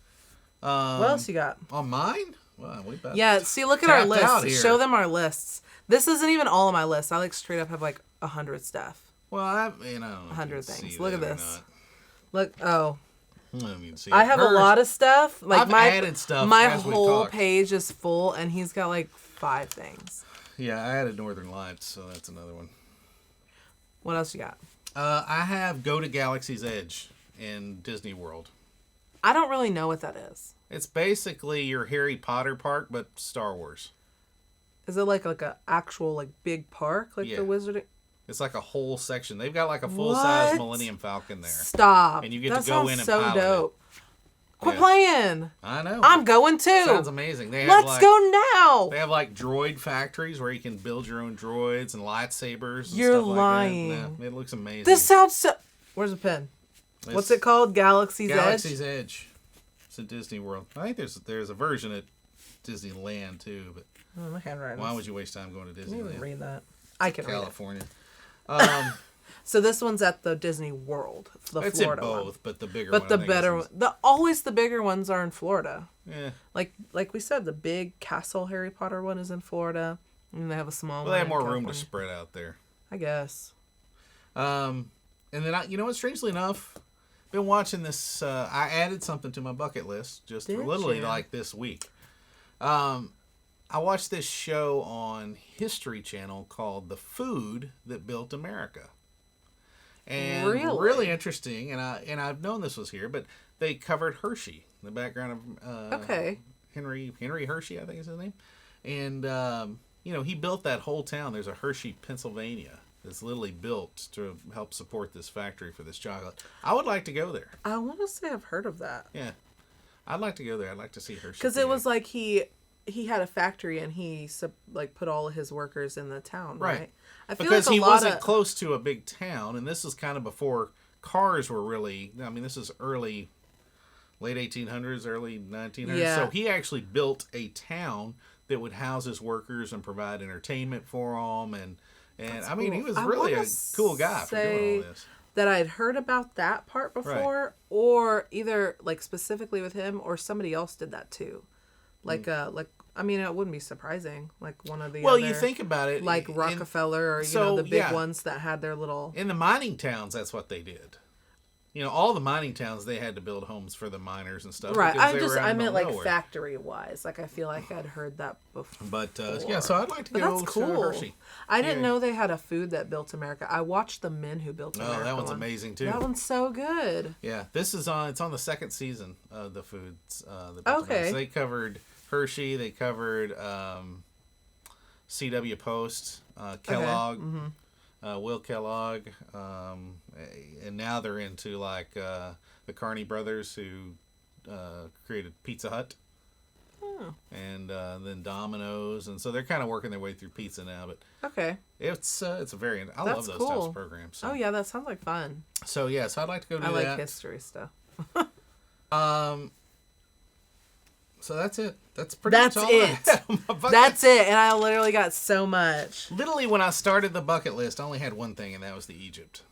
Speaker 2: What else you got?
Speaker 1: on mine? Well, we about
Speaker 2: Yeah. See, look at our
Speaker 1: tapped out
Speaker 2: lists.
Speaker 1: here.
Speaker 2: Show them our lists. This isn't even all of my lists. I like straight up have like 100 stuff.
Speaker 1: Well, I don't know. if you
Speaker 2: 100
Speaker 1: can
Speaker 2: things.
Speaker 1: see
Speaker 2: Look at
Speaker 1: that or
Speaker 2: this.
Speaker 1: not.
Speaker 2: Look. Oh.
Speaker 1: I don't know if you can see
Speaker 2: I
Speaker 1: it.
Speaker 2: have a
Speaker 1: Hers-
Speaker 2: lot of stuff. Like
Speaker 1: I've
Speaker 2: my
Speaker 1: added stuff
Speaker 2: my
Speaker 1: as we
Speaker 2: whole
Speaker 1: talked.
Speaker 2: page is full, and he's got like 5 things.
Speaker 1: Yeah, I added Northern Lights, so that's another one.
Speaker 2: What else you got?
Speaker 1: I have Go to Galaxy's Edge in Disney World.
Speaker 2: I don't really know what that is.
Speaker 1: It's basically your Harry Potter park, but Star Wars.
Speaker 2: Is it like a actual like big park like
Speaker 1: Yeah.
Speaker 2: the Wizard?
Speaker 1: It's like a whole section. They've got like a full-size
Speaker 2: What?
Speaker 1: Millennium Falcon there.
Speaker 2: Stop.
Speaker 1: And you get
Speaker 2: that
Speaker 1: to go
Speaker 2: sounds
Speaker 1: in and
Speaker 2: so
Speaker 1: pilot it.
Speaker 2: dope. Quit
Speaker 1: Yeah.
Speaker 2: playing.
Speaker 1: I know.
Speaker 2: I'm going too.
Speaker 1: Sounds amazing. They have
Speaker 2: Let's
Speaker 1: like,
Speaker 2: go now.
Speaker 1: They have like droid factories where you can build your own droids and lightsabers. And
Speaker 2: You're
Speaker 1: stuff like
Speaker 2: lying.
Speaker 1: That. Yeah, it looks amazing.
Speaker 2: This sounds so. Where's the pen? What's it called? Galaxy's
Speaker 1: Galaxy's
Speaker 2: Edge.
Speaker 1: Edge. It's in Disney World. I think there's a version at Disneyland too, but
Speaker 2: Oh, my handwriting.
Speaker 1: why would you waste time going to
Speaker 2: Can you even
Speaker 1: Disneyland?
Speaker 2: read that? I can read it.
Speaker 1: California.
Speaker 2: So this one's at the Disney World, the
Speaker 1: It's
Speaker 2: Florida
Speaker 1: in
Speaker 2: one.
Speaker 1: both, but the bigger
Speaker 2: But
Speaker 1: one.
Speaker 2: the
Speaker 1: I think,
Speaker 2: better
Speaker 1: is
Speaker 2: one, always the bigger ones are in Florida.
Speaker 1: Yeah.
Speaker 2: Like we said, the big Castle Harry Potter one is in Florida, and they have a small
Speaker 1: Well,
Speaker 2: one.
Speaker 1: they have
Speaker 2: in
Speaker 1: more room to
Speaker 2: California.
Speaker 1: spread out there.
Speaker 2: I guess.
Speaker 1: And then you know what? Strangely enough, been watching this. I added something to my bucket list just
Speaker 2: Did
Speaker 1: literally
Speaker 2: you?
Speaker 1: like this week. I watched this show on History Channel called "The Food That Built America," and really interesting. And I've known this was here, but they covered Hershey, the background of
Speaker 2: Okay.
Speaker 1: Henry Hershey, I think is his name, and he built that whole town. There's a Hershey, Pennsylvania. It's literally built to help support this factory for this chocolate. I would like to go there.
Speaker 2: I want to say I've heard of that.
Speaker 1: Yeah. I'd like to go there. I'd like to see Hershey.
Speaker 2: Because it was like he had a factory and he like put all of his workers in the town, right? I feel
Speaker 1: because
Speaker 2: like
Speaker 1: he wasn't close to a big town, and this is kind of before cars were really. I mean, this is late 1800s, early 1900s.
Speaker 2: Yeah.
Speaker 1: So he actually built a town that would house his workers and provide entertainment for them, and I mean,
Speaker 2: cool.
Speaker 1: he was
Speaker 2: I
Speaker 1: really a
Speaker 2: wanna
Speaker 1: cool guy for doing all this.
Speaker 2: That I'd heard about that part before, or either like specifically with him, or somebody else did that too. Like I mean, it wouldn't be surprising. Like one of the
Speaker 1: Well,
Speaker 2: other,
Speaker 1: you think about it,
Speaker 2: like Rockefeller, or the big ones that had their little.
Speaker 1: In the mining towns, that's what they did. All the mining towns, they had to build homes for the miners and stuff.
Speaker 2: Right. I meant like
Speaker 1: nowhere.
Speaker 2: factory wise. Like I feel like I'd heard that before.
Speaker 1: But so I'd like to go
Speaker 2: that's
Speaker 1: to
Speaker 2: cool.
Speaker 1: Hershey.
Speaker 2: I didn't know they had a food that built America. I watched The Men Who Built America.
Speaker 1: Oh, that one's amazing too.
Speaker 2: That one's so good.
Speaker 1: Yeah, this is on. It's on the second season of the foods. That built
Speaker 2: Okay.
Speaker 1: America. So they covered Hershey. They covered C.W. Post, Kellogg.
Speaker 2: Okay. Mm-hmm.
Speaker 1: Will Kellogg, and now they're into like the Carney brothers who created Pizza Hut, and then Domino's, and so they're kind of working their way through pizza now. But
Speaker 2: Okay.
Speaker 1: it's a very I love those
Speaker 2: cool.
Speaker 1: types of programs. So.
Speaker 2: Oh yeah, that sounds like fun.
Speaker 1: So so I'd like to go do
Speaker 2: I
Speaker 1: that.
Speaker 2: like history stuff.
Speaker 1: So that's it. That's pretty
Speaker 2: That's
Speaker 1: much all
Speaker 2: it.
Speaker 1: I have on my bucket.
Speaker 2: That's it, and I literally got so much.
Speaker 1: Literally, when I started the bucket list, I only had one thing, and that was the Egypt.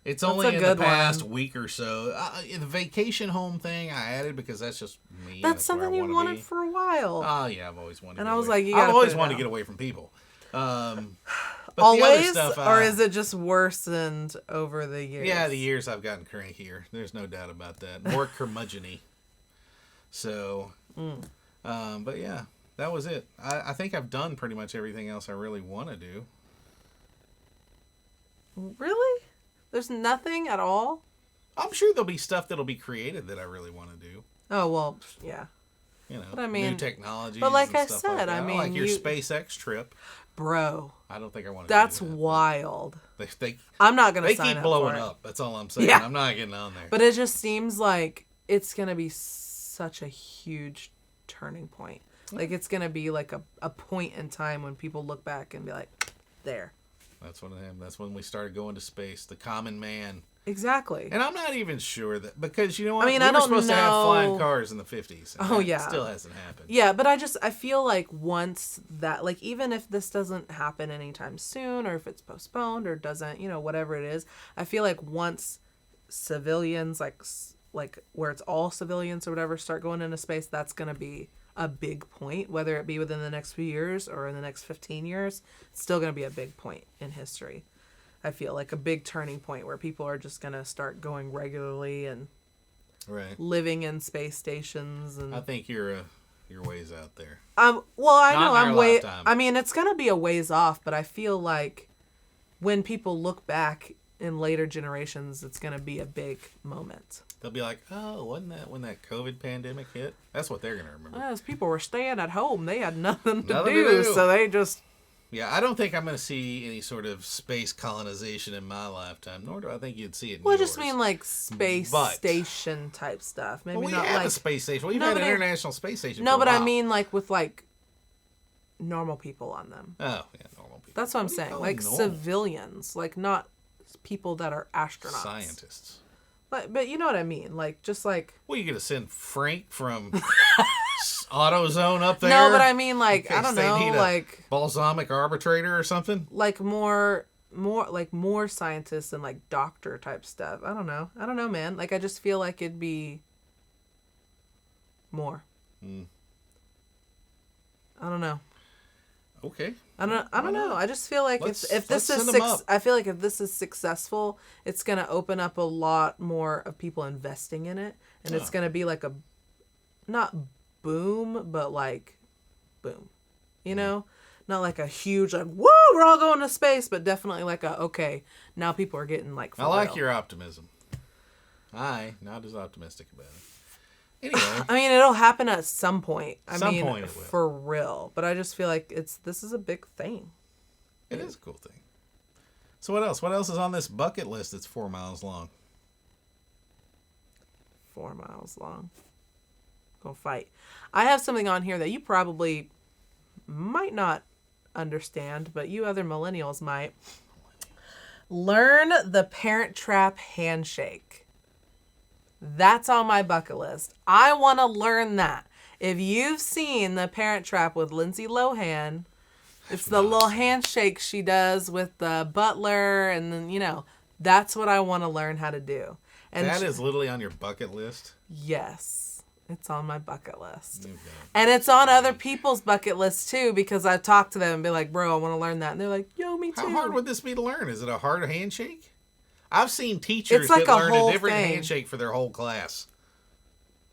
Speaker 1: It's
Speaker 2: That's
Speaker 1: only
Speaker 2: a
Speaker 1: in the
Speaker 2: good
Speaker 1: past
Speaker 2: one.
Speaker 1: week or so. The vacation home thing I added because that's just me.
Speaker 2: That's
Speaker 1: where
Speaker 2: something
Speaker 1: I
Speaker 2: you
Speaker 1: wanna
Speaker 2: wanted
Speaker 1: be.
Speaker 2: for a while.
Speaker 1: Oh yeah, I've always wanted.
Speaker 2: And
Speaker 1: to
Speaker 2: I
Speaker 1: get
Speaker 2: was
Speaker 1: away.
Speaker 2: like, you
Speaker 1: I've
Speaker 2: gotta
Speaker 1: always
Speaker 2: put it
Speaker 1: wanted to
Speaker 2: out.
Speaker 1: get away from people. But
Speaker 2: Always,
Speaker 1: the other stuff,
Speaker 2: or is it just worsened over the years?
Speaker 1: Yeah, the years I've gotten crankier. There's no doubt about that. More curmudgeon-y. So, but yeah, that was it. I think I've done pretty much everything else I really want to do.
Speaker 2: Really? There's nothing at all?
Speaker 1: I'm sure there'll be stuff that'll be created that I really want to do.
Speaker 2: Oh, well, yeah.
Speaker 1: But
Speaker 2: I mean,
Speaker 1: new technologies.
Speaker 2: but like
Speaker 1: and
Speaker 2: I
Speaker 1: stuff
Speaker 2: said,
Speaker 1: like that.
Speaker 2: I mean,
Speaker 1: like your SpaceX trip.
Speaker 2: Bro,
Speaker 1: I don't think I want to.
Speaker 2: that's
Speaker 1: do that,
Speaker 2: wild.
Speaker 1: They
Speaker 2: I'm not going to
Speaker 1: they
Speaker 2: sign
Speaker 1: keep
Speaker 2: up
Speaker 1: blowing
Speaker 2: for it.
Speaker 1: up. That's all I'm saying.
Speaker 2: Yeah.
Speaker 1: I'm not getting on there.
Speaker 2: But it just seems like it's going to be such a huge turning point. Like it's going to be like a point in time when people look back and be like, there.
Speaker 1: That's when it happened. That's when we started going to space. The common man.
Speaker 2: Exactly.
Speaker 1: And I'm not even sure that, because you know what?
Speaker 2: I mean,
Speaker 1: we
Speaker 2: I
Speaker 1: were
Speaker 2: don't
Speaker 1: supposed to have
Speaker 2: know-
Speaker 1: flying cars in the 50s. and
Speaker 2: Oh,
Speaker 1: that
Speaker 2: yeah.
Speaker 1: still hasn't happened.
Speaker 2: Yeah, but I feel like once that, like, even if this doesn't happen anytime soon, or if it's postponed or doesn't, whatever it is, I feel like once civilians, like where it's all civilians or whatever, start going into space, that's going to be a big point, whether it be within the next few years or in the next 15 years, it's still going to be a big point in history. I feel like a big turning point where people are just going to start going regularly and
Speaker 1: Right.
Speaker 2: living in space stations. And
Speaker 1: I think you're ways out there.
Speaker 2: well, I
Speaker 1: Not
Speaker 2: know
Speaker 1: in our
Speaker 2: I'm way.
Speaker 1: lifetime.
Speaker 2: I mean, it's gonna be a ways off, but I feel like when people look back in later generations, it's gonna be a big moment.
Speaker 1: They'll be like, oh, wasn't that when that COVID pandemic hit? That's what they're going to remember.
Speaker 2: As people were staying at home, they had nothing to
Speaker 1: Nothing to
Speaker 2: do,
Speaker 1: do.
Speaker 2: so they just.
Speaker 1: Yeah, I don't think I'm going to see any sort of space colonization in my lifetime, nor do I think you'd see it in
Speaker 2: Well, I
Speaker 1: yours.
Speaker 2: just mean like space
Speaker 1: But-
Speaker 2: station type stuff. Maybe
Speaker 1: Well, we
Speaker 2: not
Speaker 1: have
Speaker 2: like.
Speaker 1: a space station. We've
Speaker 2: No,
Speaker 1: had
Speaker 2: but
Speaker 1: an
Speaker 2: I-
Speaker 1: international space station
Speaker 2: No,
Speaker 1: for a
Speaker 2: but I
Speaker 1: while.
Speaker 2: mean like with like normal people on them.
Speaker 1: Oh, yeah, normal people.
Speaker 2: That's what I'm
Speaker 1: do you
Speaker 2: saying.
Speaker 1: call
Speaker 2: Like
Speaker 1: normal?
Speaker 2: civilians, like not people that are astronauts.
Speaker 1: Scientists.
Speaker 2: But you know what I mean? Like just like.
Speaker 1: Well, you going to send Frank from AutoZone up there?
Speaker 2: No, but I mean like
Speaker 1: in
Speaker 2: I
Speaker 1: case
Speaker 2: don't
Speaker 1: they
Speaker 2: know,
Speaker 1: need a
Speaker 2: like
Speaker 1: balsamic arbitrator or something?
Speaker 2: like more scientists and like doctor type stuff. I don't know, man. Like I just feel like it'd be more. I don't know.
Speaker 1: Okay.
Speaker 2: I don't know. I just feel like
Speaker 1: Let's
Speaker 2: if this is
Speaker 1: send 'em up.
Speaker 2: I feel like if this is successful, it's gonna open up a lot more of people investing in it, and it's
Speaker 1: Oh.
Speaker 2: gonna be like a not boom, but like boom,
Speaker 1: Mm.
Speaker 2: not like a huge like woo, we're all going to space, but definitely like a okay, now people are getting like. For
Speaker 1: I like
Speaker 2: real.
Speaker 1: your optimism. Not as optimistic about it. Anyway,
Speaker 2: I mean, it'll happen at some point.
Speaker 1: Some point it will.
Speaker 2: For real. But I just feel like this is a big thing.
Speaker 1: it is a cool thing. So what else? What else is on this bucket list that's 4 miles long?
Speaker 2: 4 miles long. Go fight. I have something on here that you probably might not understand, but you other millennials might. Learn the Parent Trap handshake. That's on my bucket list. I want to learn that. If you've seen the Parent Trap with Lindsay Lohan, it's the little handshake she does with the butler, and then, you know, that's what I want to learn how to do. And
Speaker 1: that is literally on your bucket list?
Speaker 2: Yes. It's on my bucket list.
Speaker 1: Okay.
Speaker 2: And it's on other people's bucket list too, because I've talked to them and be like, bro, I want to learn that. And they're like, yo, me too.
Speaker 1: How hard would this be to learn? Is it a hard handshake? I've seen teachers
Speaker 2: It's like
Speaker 1: that
Speaker 2: a
Speaker 1: learn
Speaker 2: whole
Speaker 1: a different
Speaker 2: thing.
Speaker 1: handshake for their whole class.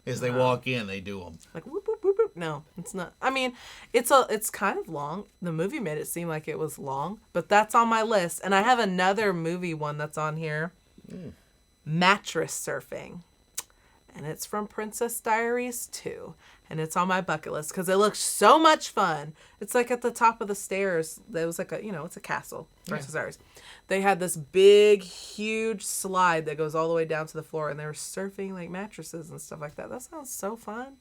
Speaker 1: As they walk in, they do them.
Speaker 2: Like, whoop, whoop, whoop, whoop. No, it's not. I mean, it's kind of long. The movie made it seem like it was long, but that's on my list. And I have another movie one that's on here. Mattress surfing. And it's from Princess Diaries 2. And it's on my bucket list because it looks so much fun. It's like at the top of the stairs. There was like it's a castle. Princess Diaries. They had this big, huge slide that goes all the way down to the floor. And they were surfing like mattresses and stuff like that. That sounds so fun.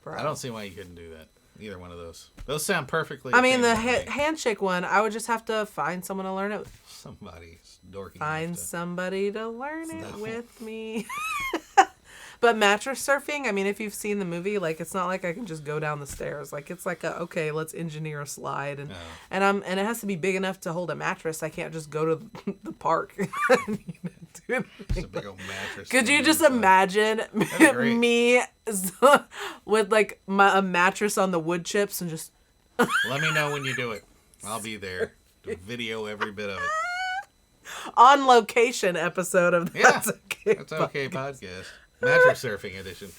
Speaker 2: Bro.
Speaker 1: I don't see why you couldn't do that. Either one of those. Those sound perfectly.
Speaker 2: I mean, the
Speaker 1: attainable to me.
Speaker 2: handshake one, I would just have to find someone to learn it.
Speaker 1: Somebody's dorky.
Speaker 2: Find somebody to learn it
Speaker 1: No.
Speaker 2: with me. But mattress surfing, I mean, if you've seen the movie, like, it's not like I can just go down the stairs. Like, it's like okay, let's engineer a slide, and and it has to be big enough to hold a mattress. I can't just go to the park.
Speaker 1: It's a big old mattress.
Speaker 2: Could you just
Speaker 1: inside.
Speaker 2: imagine
Speaker 1: great.
Speaker 2: me with like a mattress on the wood chips and just
Speaker 1: Let me know when you do it. I'll be there to video every bit of it.
Speaker 2: on location episode of That's Okay.
Speaker 1: That's okay podcast. Mattress surfing edition.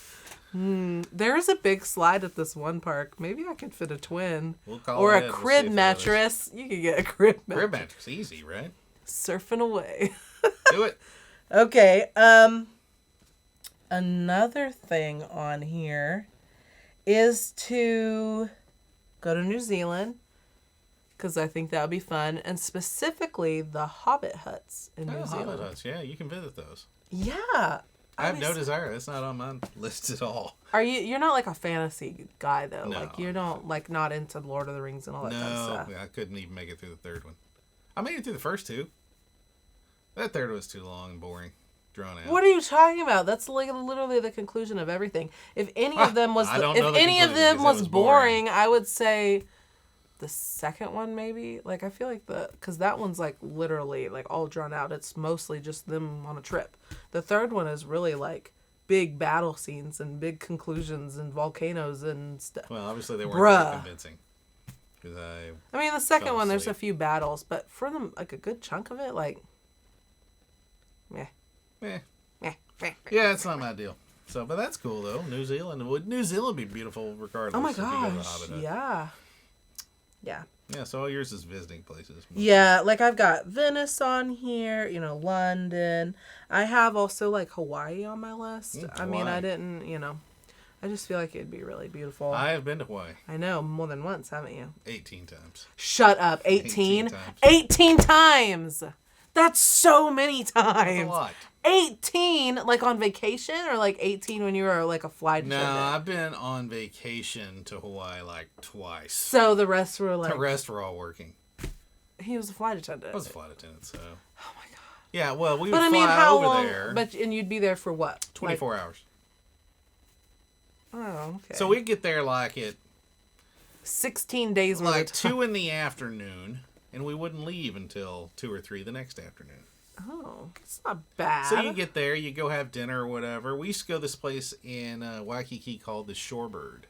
Speaker 2: There's a big slide at this one park. Maybe I could fit a twin.
Speaker 1: We'll call
Speaker 2: Or
Speaker 1: it
Speaker 2: a
Speaker 1: in. We'll see
Speaker 2: crib
Speaker 1: if it
Speaker 2: mattress. You could get a crib mattress.
Speaker 1: Crib mattress, easy, right?
Speaker 2: Surfing away.
Speaker 1: Do it.
Speaker 2: Okay. Another thing on here is to go to New Zealand, because I think that would be fun, and specifically the Hobbit huts in New Zealand.
Speaker 1: Hobbit huts, yeah, you can visit those.
Speaker 2: Yeah.
Speaker 1: I have no desire. That's not on my list at all.
Speaker 2: You're not like a fantasy guy though.
Speaker 1: No,
Speaker 2: Like you don't like not into Lord of the Rings and all that kind of stuff.
Speaker 1: I couldn't even make it through the third one. I made it through the first two. That third was too long and boring, drawn out.
Speaker 2: What are you talking about? That's like literally the conclusion of everything. If any of them was
Speaker 1: I don't know the conclusion because it was
Speaker 2: boring, I would say the second one maybe. Like I feel like because that one's like literally like all drawn out. It's mostly just them on a trip. The third one is really like big battle scenes and big conclusions and volcanoes and stuff.
Speaker 1: Well, obviously they weren't that
Speaker 2: Bruh.
Speaker 1: convincing. Because
Speaker 2: I mean, the second
Speaker 1: fell
Speaker 2: one there's a
Speaker 1: asleep.
Speaker 2: few battles, but for them like a good chunk of it, like, meh.
Speaker 1: yeah,
Speaker 2: Meh.
Speaker 1: it's not my deal. So, but that's cool though. New Zealand would be beautiful regardless.
Speaker 2: Oh my
Speaker 1: if you go to the
Speaker 2: gosh!
Speaker 1: Hobbit Hut.
Speaker 2: Yeah. Yeah.
Speaker 1: Yeah. So all yours is visiting places.
Speaker 2: Yeah, like I've got Venice on here, London. I have also like Hawaii on my list. I mean, I
Speaker 1: Hawaii.
Speaker 2: didn't, I just feel like it'd be really beautiful.
Speaker 1: I have been to Hawaii
Speaker 2: I know, more than once, haven't you?
Speaker 1: 18 times.
Speaker 2: Shut up. 18?
Speaker 1: 18 times.
Speaker 2: 18 times! That's so many
Speaker 1: That's a
Speaker 2: times.
Speaker 1: lot.
Speaker 2: 18 like on vacation or like 18 when you were like a flight
Speaker 1: No,
Speaker 2: attendant?
Speaker 1: I've been on vacation to Hawaii like twice.
Speaker 2: So the rest were like
Speaker 1: The rest were all working.
Speaker 2: he was a flight attendant.
Speaker 1: I was a flight attendant, so. Oh my god. Yeah, well, we would
Speaker 2: But I
Speaker 1: fly
Speaker 2: mean, how
Speaker 1: over
Speaker 2: long?
Speaker 1: there.
Speaker 2: And you'd be there for what?
Speaker 1: 24 hours.
Speaker 2: Like, oh, okay.
Speaker 1: So we'd get there like at
Speaker 2: 16 days worth
Speaker 1: like
Speaker 2: of time.
Speaker 1: 2 in the afternoon, and we wouldn't leave until 2 or 3 the next afternoon.
Speaker 2: Oh, it's not bad.
Speaker 1: So you get there, you go have dinner or whatever. We used to go to this place in Waikiki called the Shorebird.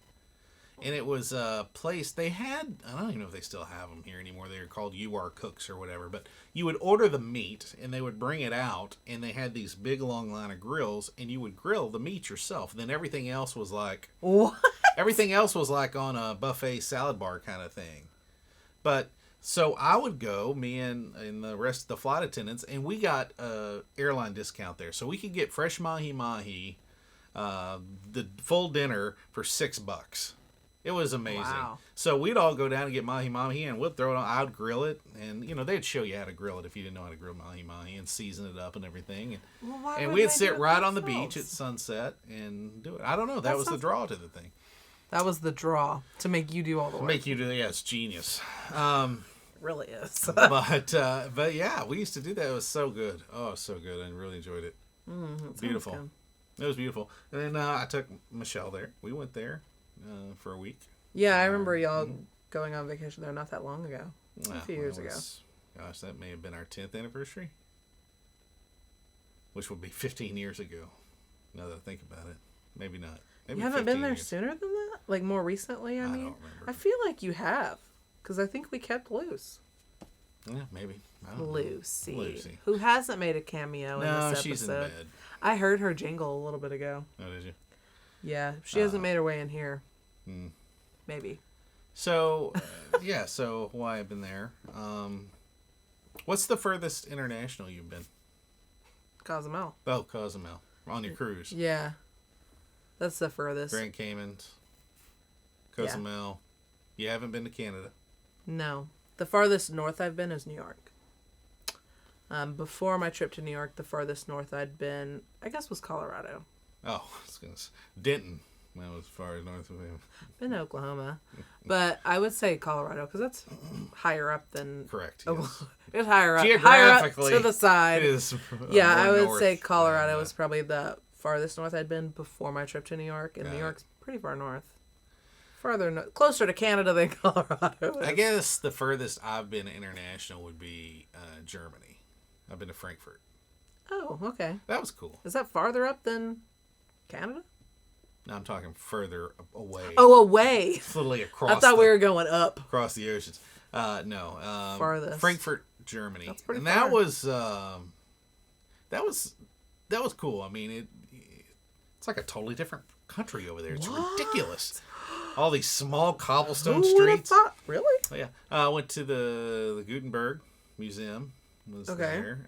Speaker 1: And it was a place they had, I don't even know if they still have them here anymore. They were called UR Cooks or whatever. But you would order the meat, and they would bring it out, and they had these big long line of grills, and you would grill the meat yourself. And then everything else was like...
Speaker 2: What?
Speaker 1: Everything else was like on a buffet salad bar kind of thing. But... So I would go, me and the rest of the flight attendants, and we got a airline discount there. So we could get fresh mahi-mahi, the full dinner for $6. It was amazing.
Speaker 2: Wow.
Speaker 1: So we'd all go down and get mahi-mahi, and we'd throw it on. I'd grill it, and they'd show you how to grill it if you didn't know how to grill mahi-mahi, and season it up and everything. And we'd sit right on the beach at sunset and do it. I don't know. That was the draw to the thing.
Speaker 2: That was the draw to make you do all the work.
Speaker 1: Make you do yeah, it's genius.
Speaker 2: It really is.
Speaker 1: but yeah, we used to do that. It was so good. Oh, so good. I really enjoyed it. Beautiful.
Speaker 2: Good.
Speaker 1: It was beautiful. And then I took Michelle there. We went there for a week.
Speaker 2: Yeah, I remember y'all going on vacation there not that long ago. A few years ago.
Speaker 1: Gosh, that may have been our 10th anniversary. Which would be 15 years ago. Now that I think about it. Maybe not. Maybe
Speaker 2: you haven't been there
Speaker 1: years.
Speaker 2: Sooner than that? Like more recently, I mean?
Speaker 1: don't remember.
Speaker 2: I feel like you have. Because I think we kept Luce.
Speaker 1: Yeah, maybe. I don't know.
Speaker 2: Lucy. Who hasn't made a cameo in this episode.
Speaker 1: No, she's in bed.
Speaker 2: I heard her jingle a little bit ago.
Speaker 1: Oh, did you?
Speaker 2: Yeah, she hasn't made her way in here.
Speaker 1: Hmm.
Speaker 2: Maybe.
Speaker 1: So, yeah, so why I've been there. What's the furthest international you've been?
Speaker 2: Cozumel.
Speaker 1: Oh, Cozumel. On your cruise.
Speaker 2: Yeah. That's the furthest.
Speaker 1: Grand Caymans. Cozumel. You haven't been to Canada?
Speaker 2: No. The farthest north I've been is New York. Before my trip to New York, the farthest north I'd been, I guess, was Colorado.
Speaker 1: Oh, I was gonna say Denton. That was as far as north of him.
Speaker 2: Been to Oklahoma. But I would say Colorado, because that's higher up than...
Speaker 1: Correct,
Speaker 2: Oklahoma.
Speaker 1: yes.
Speaker 2: It's higher up.
Speaker 1: Geographically,
Speaker 2: higher up to the side.
Speaker 1: It is
Speaker 2: yeah, I
Speaker 1: more
Speaker 2: would
Speaker 1: north
Speaker 2: say Colorado
Speaker 1: than,
Speaker 2: was probably the farthest north I'd been before my trip to New York. And New
Speaker 1: it.
Speaker 2: York's pretty far north. Closer to Canada than Colorado is.
Speaker 1: I guess the furthest I've been international would be Germany. I've been to Frankfurt.
Speaker 2: Oh, okay.
Speaker 1: That was cool.
Speaker 2: Is that farther up than Canada?
Speaker 1: No, I'm talking further away.
Speaker 2: Oh, away.
Speaker 1: It's literally across.
Speaker 2: I thought we were going up.
Speaker 1: Across the oceans. No.
Speaker 2: Farthest.
Speaker 1: Frankfurt, Germany.
Speaker 2: That's pretty
Speaker 1: and
Speaker 2: far.
Speaker 1: that was cool. I mean, it's like a totally different country over there. It's ridiculous. All these small cobblestone
Speaker 2: Who would have
Speaker 1: streets.
Speaker 2: thought? Really?
Speaker 1: Oh, yeah. I went to the Gutenberg Museum. Was
Speaker 2: Okay.
Speaker 1: there.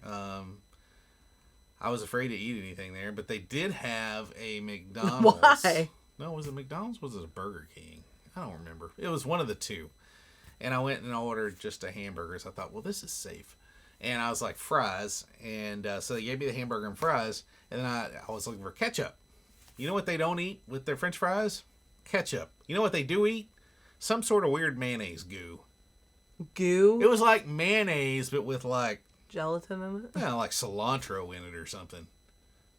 Speaker 1: I was afraid to eat anything there, but they did have a McDonald's.
Speaker 2: Why?
Speaker 1: No, was it McDonald's? Was it a Burger King? I don't remember. It was one of the two. And I went and ordered just a hamburger. So I thought, well, this is safe. And I was like, fries. And so they gave me the hamburger and fries. And then I was looking for ketchup. You know what they don't eat with their French fries? Ketchup. You know what they do eat? Some sort of weird mayonnaise goo.
Speaker 2: Goo?
Speaker 1: It was like mayonnaise, but with like,
Speaker 2: Gelatin in it?
Speaker 1: like cilantro in it or something.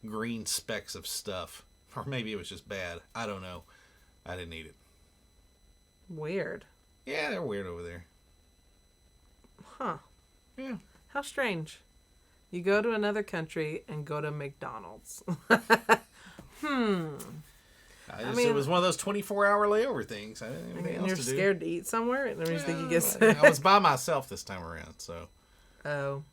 Speaker 1: Green specks of stuff. Or maybe it was just bad. I don't know. I didn't eat it.
Speaker 2: Weird.
Speaker 1: Yeah, they're weird over there.
Speaker 2: Huh.
Speaker 1: Yeah.
Speaker 2: How strange. You go to another country and go to McDonald's.
Speaker 1: It was one of those 24-hour layover things. I didn't have anything
Speaker 2: And
Speaker 1: else
Speaker 2: you're
Speaker 1: to do.
Speaker 2: scared to eat somewhere? And you think you get sick?
Speaker 1: I was by myself this time around, so.
Speaker 2: Oh.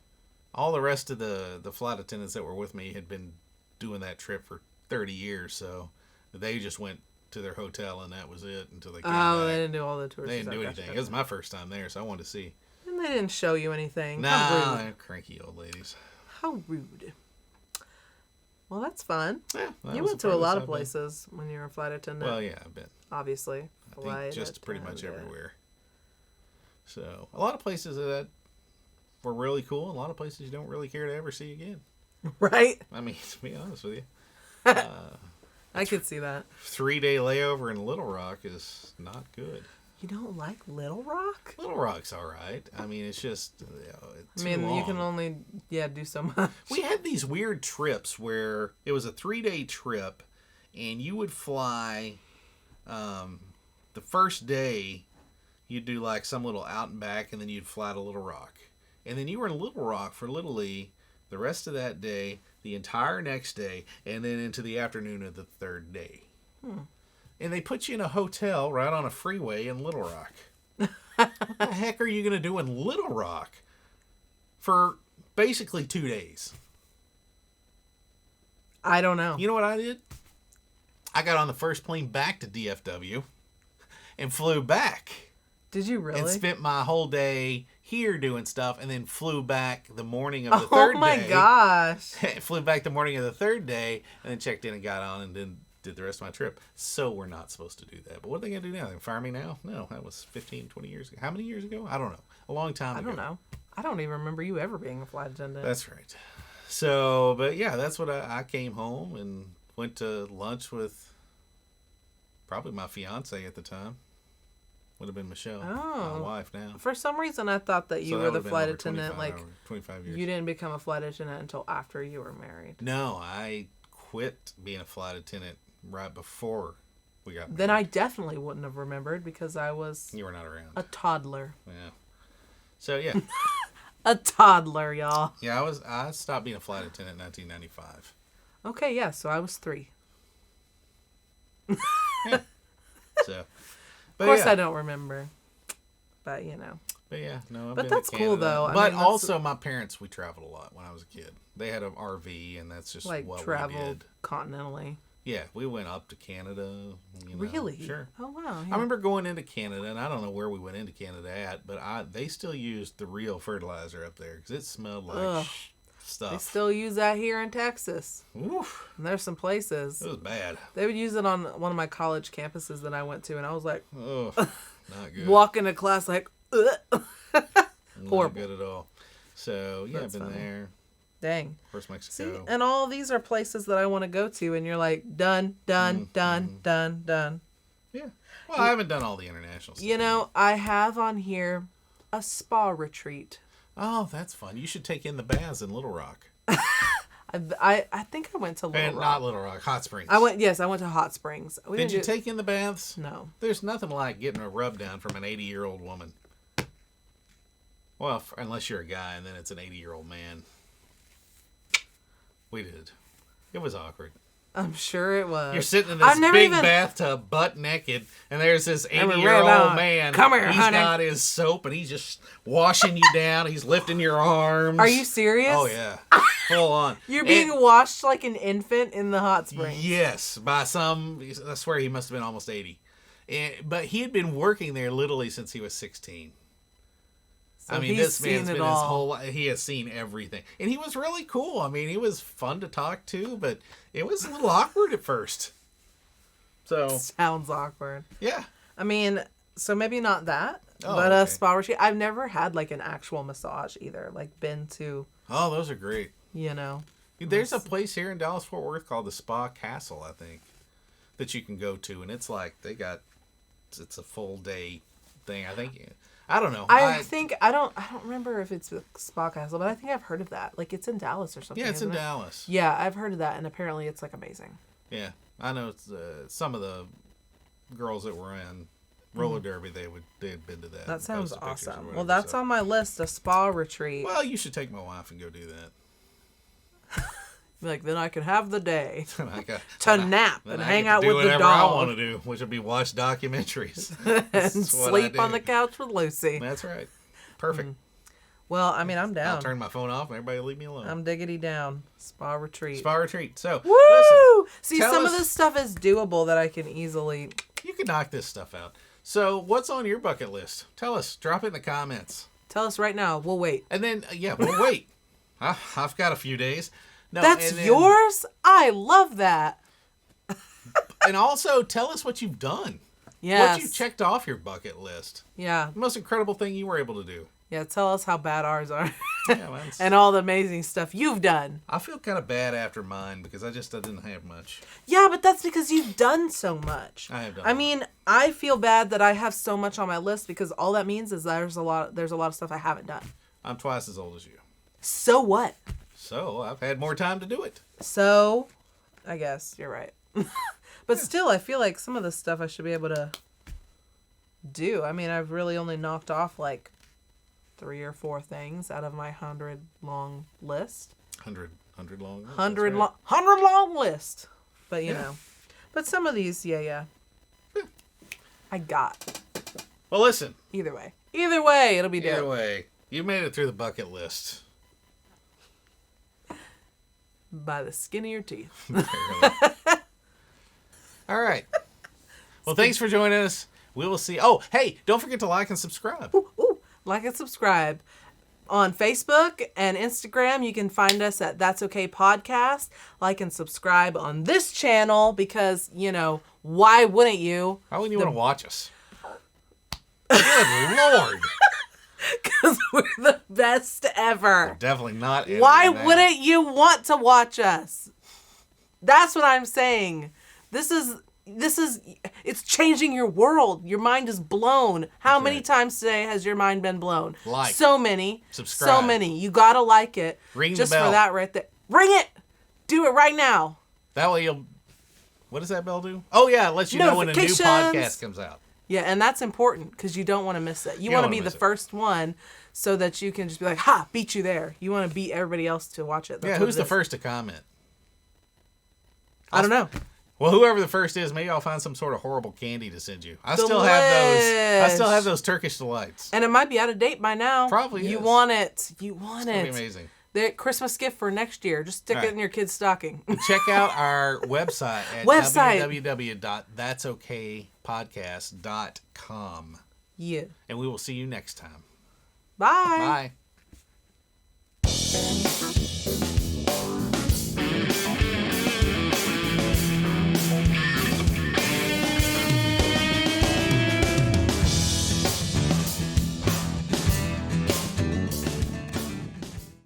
Speaker 1: All the rest of the flight attendants that were with me had been doing that trip for 30 years, so they just went to their hotel and that was it until they came back.
Speaker 2: They didn't do all the tours.
Speaker 1: They didn't do anything. It was my first time there, so I wanted to see.
Speaker 2: And they didn't show you anything.
Speaker 1: Nah,
Speaker 2: How rude.
Speaker 1: they're cranky old ladies.
Speaker 2: How rude. Well, that's fun.
Speaker 1: Yeah, that
Speaker 2: You
Speaker 1: was
Speaker 2: went
Speaker 1: the
Speaker 2: to a lot
Speaker 1: furthest
Speaker 2: of
Speaker 1: I've been.
Speaker 2: places when you were a flight attendant.
Speaker 1: Well, yeah, I've been.
Speaker 2: Obviously.
Speaker 1: I think just pretty much
Speaker 2: attendant.
Speaker 1: everywhere. So, a lot of places that were really cool, and a lot of places you don't really care to ever see again.
Speaker 2: Right?
Speaker 1: I mean, to be honest with you.
Speaker 2: I could see that.
Speaker 1: 3-day layover in Little Rock is not good.
Speaker 2: You don't like Little Rock?
Speaker 1: Little Rock's all right. I mean, it's just
Speaker 2: I mean,
Speaker 1: too long.
Speaker 2: you can only, do so much.
Speaker 1: We had these weird trips where it was a 3-day trip, and you would fly. The first day, you'd do like some little out and back, and then you'd fly to Little Rock, and then you were in Little Rock for literally the rest of that day, the entire next day, and then into the afternoon of the third day. And they put you in a hotel right on a freeway in Little Rock. What the heck are you going to do in Little Rock for basically 2 days?
Speaker 2: I don't know.
Speaker 1: You know what I did? I got on the first plane back to DFW and flew back.
Speaker 2: Did you really?
Speaker 1: And spent my whole day here doing stuff, and then flew back the morning of the third day.
Speaker 2: Oh my gosh.
Speaker 1: Flew back the morning of the third day, and then checked in and got on and then did the rest of my trip. So we're not supposed to do that. But what are they going to do now? They fire me now? No, that was 15, 20 years ago. How many years ago? I don't know. A long time ago.
Speaker 2: I don't know. I don't even remember you ever being a flight attendant.
Speaker 1: That's right. So, but yeah, that's what I came home and went to lunch with probably my fiance at the time. Would have been Michelle, my wife now.
Speaker 2: For some reason, I thought that you were the flight attendant.
Speaker 1: 25 years.
Speaker 2: You didn't become a flight attendant until after you were married.
Speaker 1: No, I quit being a flight attendant right before we got married.
Speaker 2: Then I definitely wouldn't have remembered because I was...
Speaker 1: You were not around.
Speaker 2: A toddler.
Speaker 1: Yeah. So, yeah.
Speaker 2: A toddler, y'all.
Speaker 1: Yeah, I stopped being a flight attendant in 1995.
Speaker 2: Okay, yeah, so I was 3.
Speaker 1: Yeah. So...
Speaker 2: Of course, I don't remember, but
Speaker 1: But yeah, no.
Speaker 2: But that's cool though.
Speaker 1: But also, my parents, we traveled a lot when I was a kid. They had an RV, and that's just
Speaker 2: like
Speaker 1: what we
Speaker 2: traveled
Speaker 1: did.
Speaker 2: continentally.
Speaker 1: Yeah, we went up to Canada.
Speaker 2: Really?
Speaker 1: Sure.
Speaker 2: Oh wow. Yeah.
Speaker 1: I remember going into Canada, and I don't know where we went into Canada at, but they still used the real fertilizer up there because it smelled like stuff.
Speaker 2: They still use that here in Texas.
Speaker 1: Oof.
Speaker 2: And there's some places.
Speaker 1: It was bad.
Speaker 2: They would use it on one of my college campuses that I went to, and I was like,
Speaker 1: oh, not good.
Speaker 2: Walking to class like, horrible.
Speaker 1: Not good at all. So, yeah, I've been there.
Speaker 2: Dang.
Speaker 1: Of course, Mexico.
Speaker 2: See, and all these are places that I want to go to, and you're like, done.
Speaker 1: Yeah. Well, I haven't done all the international stuff.
Speaker 2: I have on here a spa retreat.
Speaker 1: Oh, that's fun. You should take in the baths in Little Rock.
Speaker 2: I think I went to Little Rock.
Speaker 1: Not Little Rock, Hot Springs.
Speaker 2: I went to Hot Springs.
Speaker 1: Did you take in the baths?
Speaker 2: No.
Speaker 1: There's nothing like getting a rub down from an 80-year-old woman. Well, unless you're a guy, and then it's an 80-year-old man. We did. It was awkward.
Speaker 2: I'm sure it was.
Speaker 1: You're sitting in this big bathtub, butt naked, and there's this 80-year-old man.
Speaker 2: Come here,
Speaker 1: He's got his soap, and he's just washing you down. He's lifting your arms.
Speaker 2: Are you serious?
Speaker 1: Oh, yeah. Full on.
Speaker 2: You're being washed like an infant in the hot springs.
Speaker 1: Yes, by some... I swear he must have been almost 80. But he had been working there literally since he was 16.
Speaker 2: So
Speaker 1: this man's been his whole life. He has seen everything. And he was really cool. I mean, he was fun to talk to, but it was a little awkward at first. So
Speaker 2: sounds awkward.
Speaker 1: Yeah.
Speaker 2: I mean, so maybe not that, but a spa retreat. I've never had like an actual massage either. Like been to.
Speaker 1: Oh, those are great.
Speaker 2: There's
Speaker 1: a place here in Dallas Fort Worth called the Spa Castle, I think, that you can go to, and it's like it's a full day thing. I think. I don't know.
Speaker 2: I don't remember if it's the Spa Castle, but I think I've heard of that. Like it's in Dallas or something.
Speaker 1: Yeah, it's in Dallas.
Speaker 2: Yeah, I've heard of that, and apparently it's like amazing.
Speaker 1: Yeah, I know. It's some of the girls that were in roller derby. They had been to that.
Speaker 2: That sounds awesome. Well, that's on my list. A spa retreat.
Speaker 1: Well, you should take my wife and go do that.
Speaker 2: Like then I could have the day
Speaker 1: to
Speaker 2: nap and hang out with the dog.
Speaker 1: I want to do, which would be watch documentaries
Speaker 2: and sleep on the couch with Lucy.
Speaker 1: That's right. Perfect.
Speaker 2: Well, I mean, I'm down.
Speaker 1: I'll turn my phone off and everybody leave me alone.
Speaker 2: I'm diggity down. Spa retreat.
Speaker 1: So,
Speaker 2: woo! Listen, see, some of this stuff is doable that I can easily.
Speaker 1: You can knock this stuff out. So, what's on your bucket list? Tell us. Drop it in the comments.
Speaker 2: Tell us right now. We'll wait.
Speaker 1: And then, we'll wait. I've got a few days. No,
Speaker 2: that's yours? I love that.
Speaker 1: And also, tell us what you've done.
Speaker 2: Yes.
Speaker 1: What you checked off your bucket list.
Speaker 2: Yeah.
Speaker 1: The most incredible thing you were able to do.
Speaker 2: Yeah, tell us how bad ours are. And all the amazing stuff you've done.
Speaker 1: I feel kind of bad after mine because I didn't have much.
Speaker 2: Yeah, but that's because you've done so much.
Speaker 1: I have done.
Speaker 2: I mean, I feel bad that I have so much on my list because all that means is there's a lot of stuff I haven't done.
Speaker 1: I'm twice as old as you.
Speaker 2: So what?
Speaker 1: So I've had more time to do it.
Speaker 2: So, I guess you're right. But still, I feel like some of the stuff I should be able to do. I mean, I've really only knocked off like 3 or 4 things out of my 100 long list.
Speaker 1: 100 long.
Speaker 2: 100 long list. But you know, but some of these, I got.
Speaker 1: Well, listen.
Speaker 2: Either way, it'll be dope.
Speaker 1: Either way, you made it through the bucket list.
Speaker 2: By the skin of your teeth.
Speaker 1: All right. Well, thanks for joining us. We will see. Oh, hey, don't forget to like and subscribe.
Speaker 2: Ooh, like and subscribe. On Facebook and Instagram, you can find us at That's Okay Podcast. Like and subscribe on this channel because, why wouldn't you?
Speaker 1: Why wouldn't you want to watch us? Good Lord.
Speaker 2: Because we're the best ever.
Speaker 1: We're definitely not.
Speaker 2: Why wouldn't you want to watch us? That's what I'm saying. This is, it's changing your world. Your mind is blown. How many times today has your mind been blown?
Speaker 1: Like.
Speaker 2: So many.
Speaker 1: Subscribe.
Speaker 2: So many. You gotta like it.
Speaker 1: Ring
Speaker 2: just
Speaker 1: the bell.
Speaker 2: for that right there. Ring it! Do it right now.
Speaker 1: That way you'll... What does that bell do? Oh, yeah, it lets you know when a new podcast comes out.
Speaker 2: Yeah, and that's important because you don't want to miss it. You want to be the first one so that you can just be like, ha, beat you there. You want to beat everybody else to watch it.
Speaker 1: That's who's the first to comment?
Speaker 2: I don't know.
Speaker 1: Well, whoever the first is, maybe I'll find some sort of horrible candy to send you. I still have those Turkish delights.
Speaker 2: And it might be out of date by now.
Speaker 1: Probably
Speaker 2: You want it. You want it.
Speaker 1: It's gonna be amazing.
Speaker 2: The Christmas gift for next year. Just stick it in your kid's stocking.
Speaker 1: Check out our website at www.that'sokaypodcast.com.
Speaker 2: Yeah.
Speaker 1: And we will see you next time.
Speaker 2: Bye.
Speaker 1: Bye.